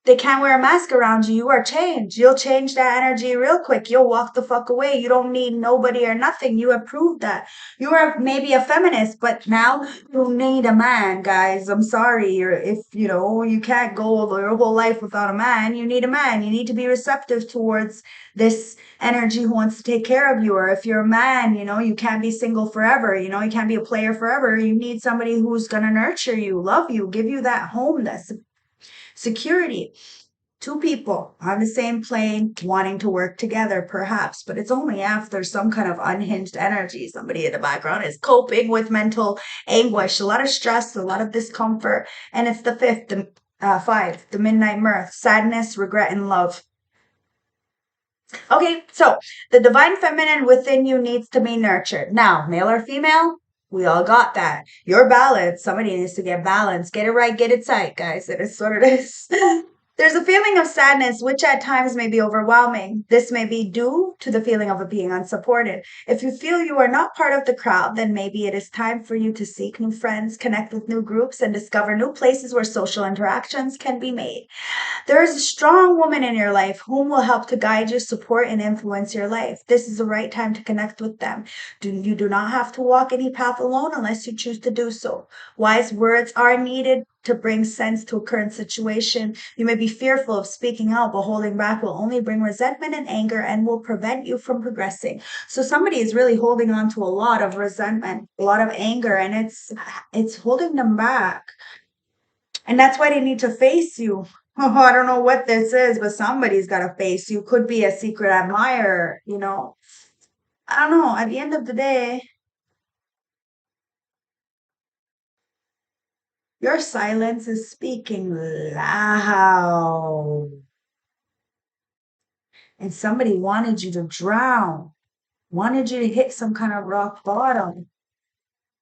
They can't wear a mask around you. You are changed. You'll change that energy real quick. You'll walk the fuck away. You don't need nobody or nothing. You have proved that. You are maybe a feminist, but now you need a man, guys. I'm sorry. If you can't go your whole life without a man, you need a man. You need to be receptive towards this energy who wants to take care of you. Or if you're a man, you can't be single forever. You can't be a player forever. You need somebody who's going to nurture you, love you, give you that home, that's security. 2 people on the same plane wanting to work together, perhaps, but it's only after some kind of unhinged energy. Somebody in the background is coping with mental anguish, a lot of stress, a lot of discomfort. And it's the 5, the midnight mirth, sadness, regret, and love. Okay, so the divine feminine within you needs to be nurtured. Now, male or female, we all got that. You're balanced. Somebody needs to get balanced. Get it right, get it tight, guys. It is what it is. There's a feeling of sadness, which at times may be overwhelming. This may be due to the feeling of being unsupported. If you feel you are not part of the crowd, then maybe it is time for you to seek new friends, connect with new groups, and discover new places where social interactions can be made. There is a strong woman in your life whom will help to guide you, support, and influence your life. This is the right time to connect with them. You do not have to walk any path alone unless you choose to do so. Wise words are needed to bring sense to a current situation. You may be fearful of speaking out, but holding back will only bring resentment and anger and will prevent you from progressing. So somebody is really holding on to a lot of resentment, a lot of anger, and it's holding them back. And that's why they need to face you. Oh, I don't know what this is, but somebody's got to face you. Could be a secret admirer, you know. I don't know. At the end of the day, your silence is speaking loud. And somebody wanted you to drown, wanted you to hit some kind of rock bottom.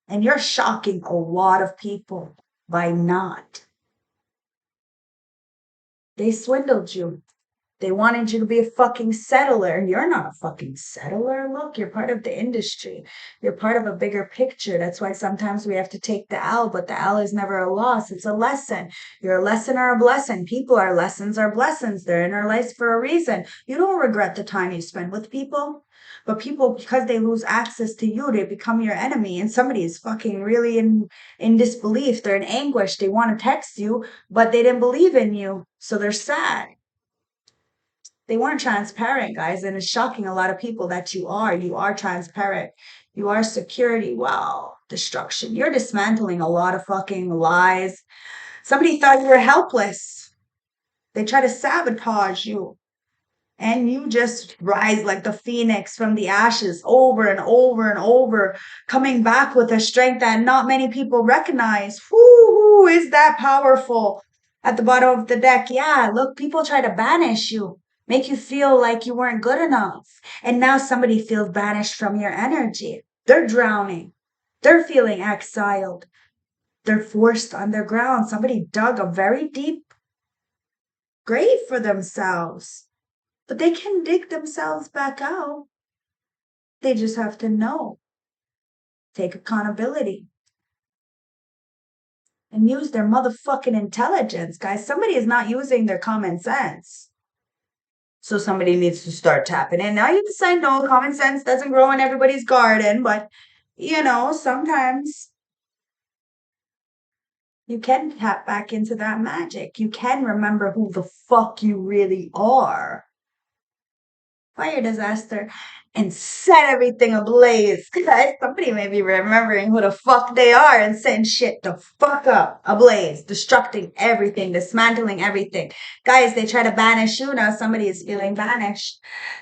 And you're shocking a lot of people by not. They swindled you. They wanted you to be a fucking settler. You're not a fucking settler. Look, you're part of the industry. You're part of a bigger picture. That's why sometimes we have to take the L, but the L is never a loss. It's a lesson. You're a lesson or a blessing. People are lessons or blessings. They're in our lives for a reason. You don't regret the time you spend with people. But people, because they lose access to you, they become your enemy. And somebody is fucking really in disbelief. They're in anguish. They want to text you, but they didn't believe in you. So they're sad. They weren't transparent, guys, and it's shocking a lot of people that you are. You are transparent. You are security. Wow. Destruction. You're dismantling a lot of fucking lies. Somebody thought you were helpless. They try to sabotage you. And you just rise like the phoenix from the ashes over and over and over, coming back with a strength that not many people recognize. Who is that powerful? At the bottom of the deck, yeah, look, people try to banish you, make you feel like you weren't good enough. And now somebody feels banished from your energy. They're drowning. They're feeling exiled. They're forced underground. Somebody dug a very deep grave for themselves. But they can dig themselves back out. They just have to know, take accountability, and use their motherfucking intelligence, guys. Somebody is not using their common sense. So somebody needs to start tapping in. Now, yes, I know common sense doesn't grow in everybody's garden, but sometimes you can tap back into that magic. You can remember who the fuck you really are. Fire disaster and set everything ablaze. Guys, somebody may be remembering who the fuck they are and setting shit the fuck up ablaze, destructing everything, dismantling everything. Guys, they try to banish you. Now somebody is feeling banished.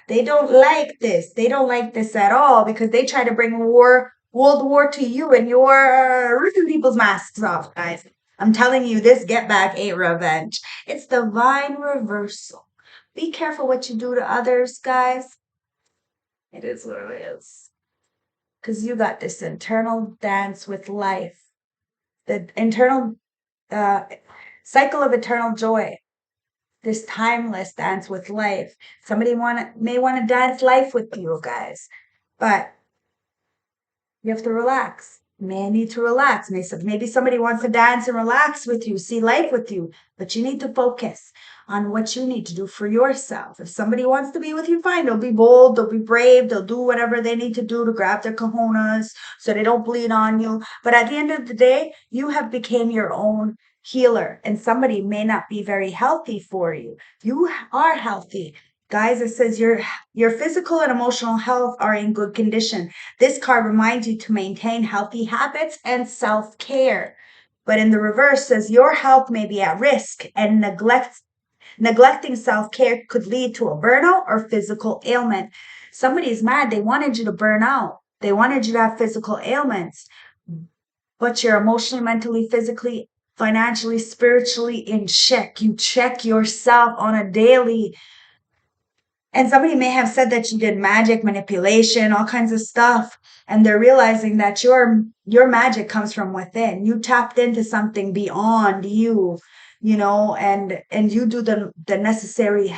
They don't like this. They don't like this at all because they try to bring World War to you and you're ripping people's masks off, guys. I'm telling you, this get back ain't revenge. It's divine reversal. Be careful what you do to others, guys. It is what it is. Because you got this internal dance with life, the internal uh, cycle of eternal joy, this timeless dance with life. Somebody may want to dance life with you, guys, but you have to relax. May need to relax. Maybe somebody wants to dance and relax with you, see life with you, but you need to focus on what you need to do for yourself. If somebody wants to be with you, fine. They'll be bold, they'll be brave, they'll do whatever they need to do to grab their cojones so they don't bleed on you. But at the end of the day, you have become your own healer, and somebody may not be very healthy for you. You are healthy. Guys, it says your physical and emotional health are in good condition. This card reminds you to maintain healthy habits and self-care. But in the reverse says your health may be at risk and neglecting self-care could lead to a burnout or physical ailment. Somebody's mad. They wanted you to burn out. They wanted you to have physical ailments. But you're emotionally, mentally, physically, financially, spiritually in check. You check yourself on a daily. And somebody may have said that you did magic, manipulation, all kinds of stuff. And they're realizing that your magic comes from within. You tapped into something beyond you, and you do the necessary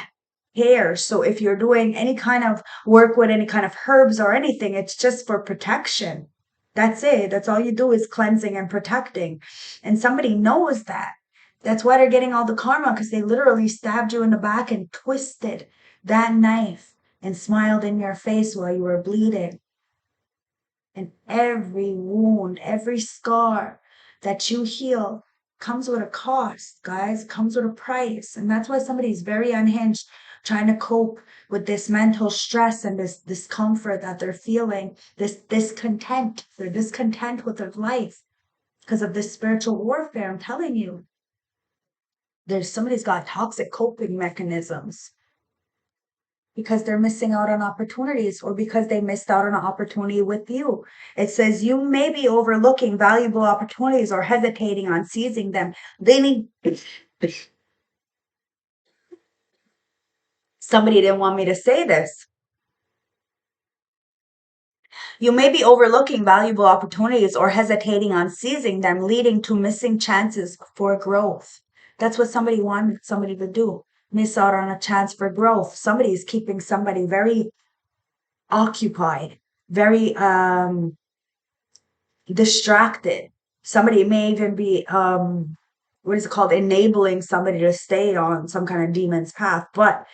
care. So if you're doing any kind of work with any kind of herbs or anything, it's just for protection. That's it. That's all you do is cleansing and protecting. And somebody knows that. That's why they're getting all the karma, because they literally stabbed you in the back and twisted that knife and smiled in your face while you were bleeding. And every wound, every scar that you heal comes with a cost, guys. It comes with a price. And that's why somebody's very unhinged, trying to cope with this mental stress and this discomfort that they're feeling, this discontent. They're discontent with their life because of this spiritual warfare. I'm telling you, somebody's got toxic coping mechanisms because they're missing out on opportunities or because they missed out on an opportunity with you. It says you may be overlooking valuable opportunities or hesitating on seizing them. Somebody didn't want me to say this. You may be overlooking valuable opportunities or hesitating on seizing them, leading to missing chances for growth. That's what somebody wanted somebody to do. Miss out on a chance for growth. Somebody is keeping somebody very occupied, very distracted. Somebody may even be what is it called? Enabling somebody to stay on some kind of demon's path. But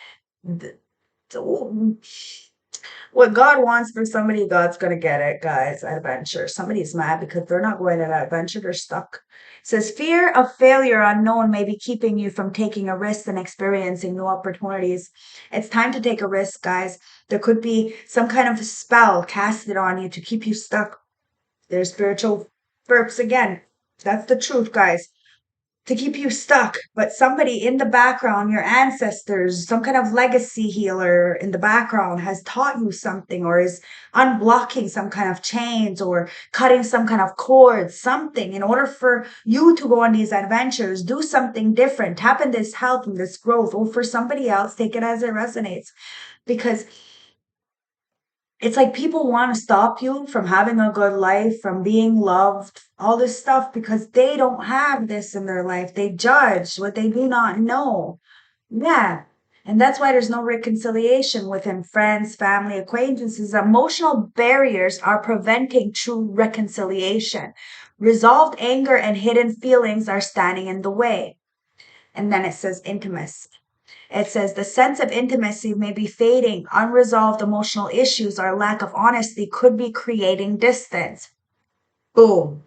what God wants for somebody, God's going to get it, guys. Adventure. Somebody's mad because they're not going on an adventure. They're stuck. It says, fear of failure unknown may be keeping you from taking a risk and experiencing new opportunities. It's time to take a risk, guys. There could be some kind of spell casted on you to keep you stuck. There's spiritual burps again. That's the truth, guys. To keep you stuck, but somebody in the background, your ancestors, some kind of legacy healer in the background has taught you something or is unblocking some kind of chains or cutting some kind of cords, something in order for you to go on these adventures, do something different, tap in this health and this growth, or for somebody else, take it as it resonates. Because it's like people want to stop you from having a good life, from being loved, all this stuff, because they don't have this in their life. They judge what they do not know. Yeah. And that's why there's no reconciliation within friends, family, acquaintances. Emotional barriers are preventing true reconciliation. Resolved anger and hidden feelings are standing in the way. And then it says intimacy. It says the sense of intimacy may be fading. Unresolved emotional issues or lack of honesty could be creating distance. Boom.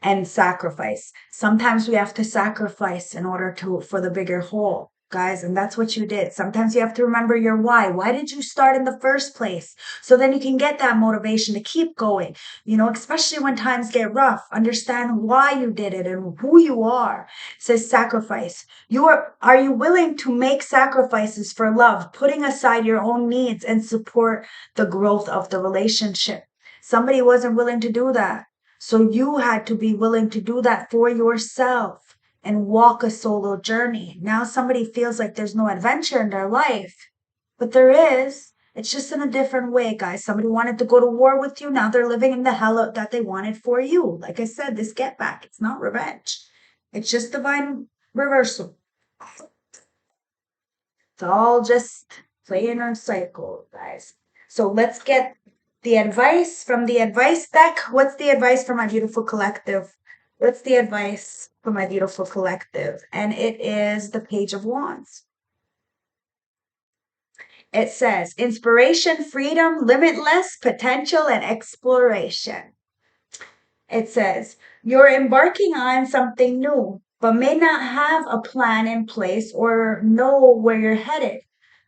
And sacrifice. Sometimes we have to sacrifice in order for the bigger whole, guys. And that's what you did. Sometimes you have to remember your why. Why did you start in the first place? So then you can get that motivation to keep going, especially when times get rough. Understand why you did it and who you are. It says sacrifice. Are you willing to make sacrifices for love, putting aside your own needs and support the growth of the relationship? Somebody wasn't willing to do that. So you had to be willing to do that for yourself and walk a solo journey. Now somebody feels like there's no adventure in their life, but there is. It's just in a different way, guys. Somebody wanted to go to war with you. Now they're living in the hell that they wanted for you. Like I said, this get back, it's not revenge. It's just divine reversal. It's all just playing our cycle, guys. So let's get the advice from the advice deck. What's the advice for my beautiful collective? What's the advice for my beautiful collective? And it is the Page of Wands. It says inspiration, freedom, limitless potential, and exploration. It says you're embarking on something new, but may not have a plan in place or know where you're headed.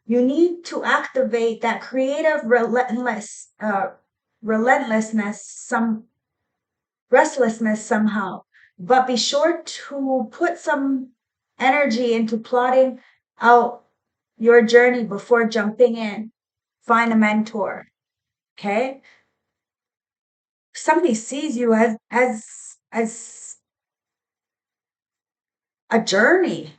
You need to activate that creative restlessness somehow. But be sure to put some energy into plotting out your journey before jumping in. Find a mentor. Okay? Somebody sees you as a journey.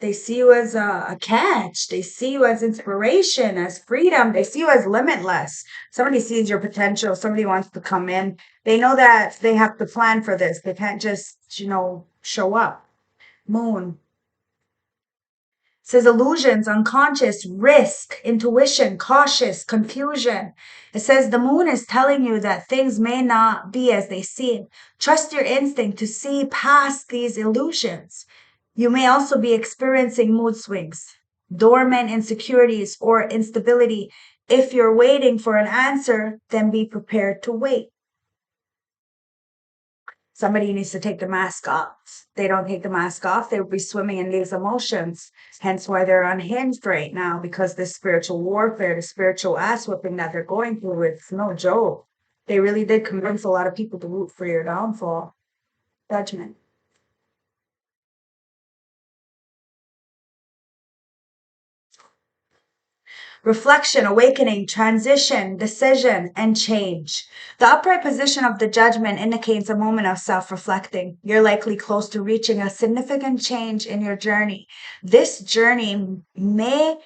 They see you as a catch. They see you as inspiration, as freedom. They see you as limitless. Somebody sees your potential. Somebody wants to come in. They know that they have to plan for this. They can't just, show up. Moon. It says illusions, unconscious, risk, intuition, cautious, confusion. It says the moon is telling you that things may not be as they seem. Trust your instinct to see past these illusions. You may also be experiencing mood swings, dormant insecurities, or instability. If you're waiting for an answer, then be prepared to wait. Somebody needs to take the mask off. They don't take the mask off, they will be swimming in these emotions. Hence why they're unhinged right now, because this spiritual warfare, the spiritual ass whipping that they're going through, it's no joke. They really did convince a lot of people to root for your downfall. Judgment. Reflection, awakening, transition, decision, and change. The upright position of the judgment indicates a moment of self-reflecting. You're likely close to reaching a significant change in your journey. This journey may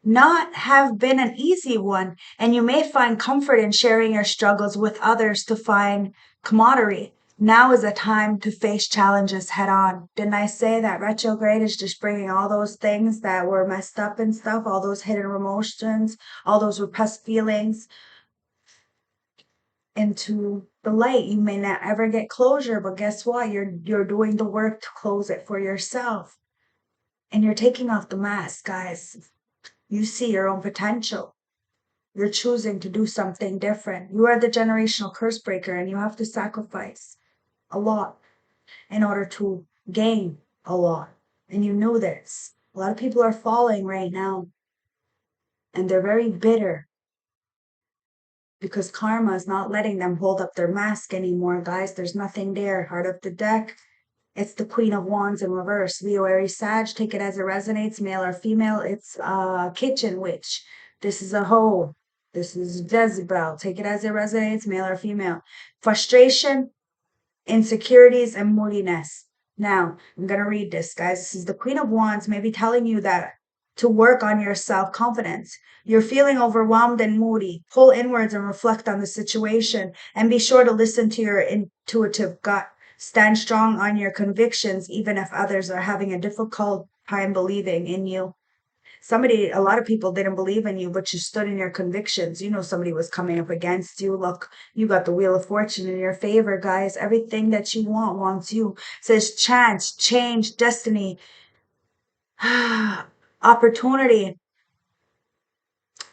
not have been an easy one, and you may find comfort in sharing your struggles with others to find camaraderie. Now is a time to face challenges head on. Didn't I say that retrograde is just bringing all those things that were messed up and stuff, all those hidden emotions, all those repressed feelings into the light? You may not ever get closure, but guess what? You're doing the work to close it for yourself. And you're taking off the mask, guys. You see your own potential. You're choosing to do something different. You are the generational curse breaker, and you have to sacrifice a lot in order to gain a lot. And you know this. A lot of people are falling right now, and they're very bitter because karma is not letting them hold up their mask anymore, guys. There's nothing there. Heart of the deck. It's the Queen of Wands in reverse. Leo, Aries, Sag. Take it as it resonates, male or female. It's a kitchen witch. This is a hoe. This is Jezebel. Take it as it resonates, male or female. Frustration, insecurities, and moodiness. Now, I'm going to read this, guys. This is the Queen of Wands, maybe telling you that to work on your self-confidence. You're feeling overwhelmed and moody. Pull inwards and reflect on the situation, and be sure to listen to your intuitive gut. Stand strong on your convictions, even if others are having a difficult time believing in you. A lot of people didn't believe in you, but you stood in your convictions. You know somebody was coming up against you. Look, you got the Wheel of Fortune in your favor, guys. Everything that you want wants you. It says chance, change, destiny, opportunity,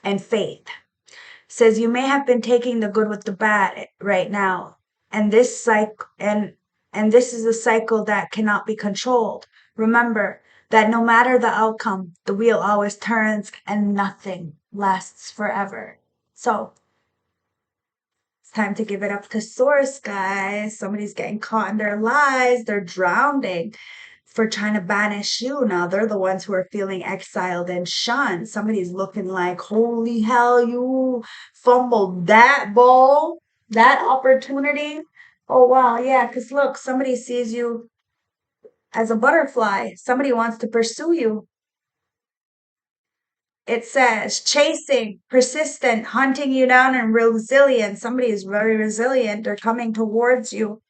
and faith. It says you may have been taking the good with the bad right now, and this cycle and this is a cycle that cannot be controlled. Remember that no matter the outcome, the wheel always turns and nothing lasts forever. So it's time to give it up to source, guys. Somebody's getting caught in their lies. They're drowning for trying to banish you. Now they're the ones who are feeling exiled and shunned. Somebody's looking like, holy hell, you fumbled that ball, that opportunity. Oh, wow. Yeah, because look, somebody sees you as a butterfly. Somebody wants to pursue you. It says chasing, persistent, hunting you down, and resilient. Somebody is very resilient. They're coming towards you.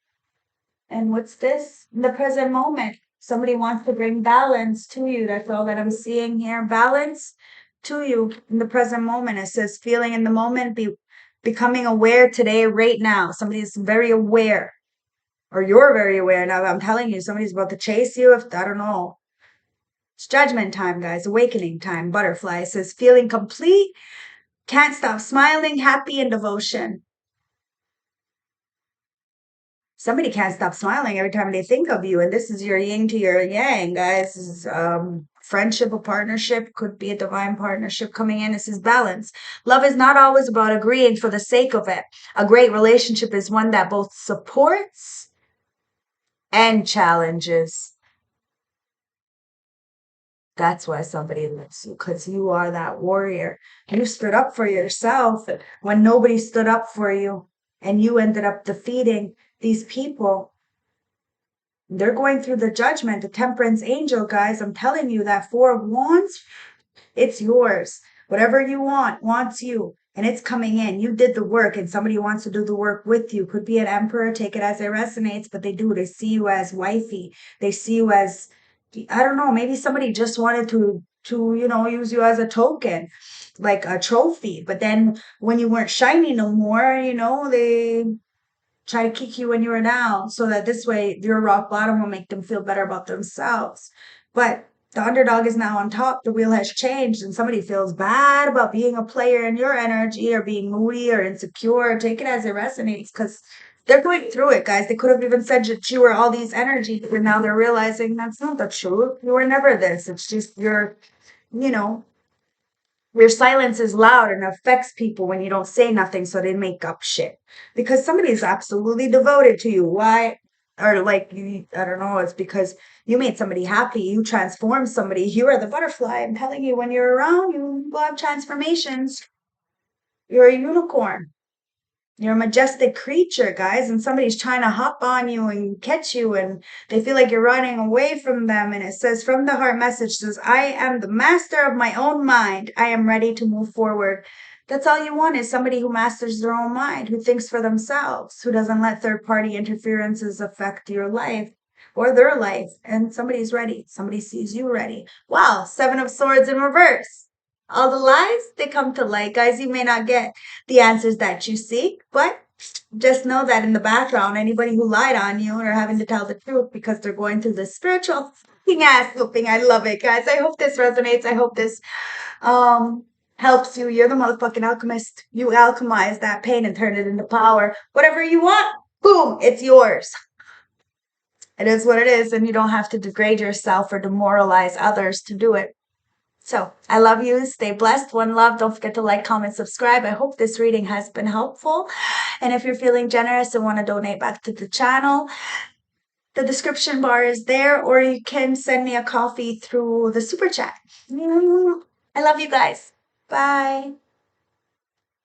And what's this? In the present moment. Somebody wants to bring balance to you. That's all that I'm seeing here. Balance to you in the present moment. It says feeling in the moment, becoming aware today, right now. Somebody is very aware. Or you're very aware now. I'm telling you, somebody's about to chase you. If I don't know. It's judgment time, guys. Awakening time. Butterfly. It says feeling complete. Can't stop smiling, happy, and devotion. Somebody can't stop smiling every time they think of you. And this is your yin to your yang, guys. This is friendship or partnership. Could be a divine partnership coming in. This is balance. Love is not always about agreeing for the sake of it. A great relationship is one that both supports and challenges. That's why somebody loves you, because you are that warrior. You stood up for yourself when nobody stood up for you, and you ended up defeating these people. They're going through the judgment, the temperance angel, guys. I'm telling you, that Four of Wands, it's yours. Whatever you want wants you, and it's coming in. You did the work, and somebody wants to do the work with you. Could be an emperor, take it as it resonates, but they do. They see you as wifey. They see you as, I don't know, maybe somebody just wanted to use you as a token, like a trophy. But then when you weren't shiny no more, they try to kick you when you were down, so that this way your rock bottom will make them feel better about themselves. But the underdog is now on top. The wheel has changed, and somebody feels bad about being a player in your energy, or being moody or insecure. Take it as it resonates, because They're going through it, guys. They could have even said that you were all these energies, and now they're realizing that's not the truth. You were never this. It's just you know, your silence is loud and affects people when you don't say nothing, so they make up shit. Because somebody is absolutely devoted to you. Why? Or like, I don't know, it's because you made somebody happy. You transformed somebody. You are the butterfly. I'm telling you, when you're around, you will have transformations. You're a unicorn. You're a majestic creature, guys, and somebody's trying to hop on you and catch you, and they feel like you're running away from them. And it says, from the heart message says, I am the master of my own mind. I am ready to move forward. That's all you want, is somebody who masters their own mind, who thinks for themselves, who doesn't let third party interferences affect your life or their life. And somebody's ready. Somebody sees you ready. Wow, Seven of Swords in reverse. All the lies, they come to light. Guys, you may not get the answers that you seek, but just know that in the background, anybody who lied on you are having to tell the truth because they're going through this spiritual fucking ass whooping. I love it, guys. I hope this resonates. I hope this helps you. You're the motherfucking alchemist. You alchemize that pain and turn it into power. Whatever you want, boom, it's yours. It is what it is, and you don't have to degrade yourself or demoralize others to do it. So I love you. Stay blessed. One love. Don't forget to like, comment, subscribe. I hope this reading has been helpful. And if you're feeling generous and want to donate back to the channel, the description bar is there, or you can send me a coffee through the super chat. I love you guys. Bye.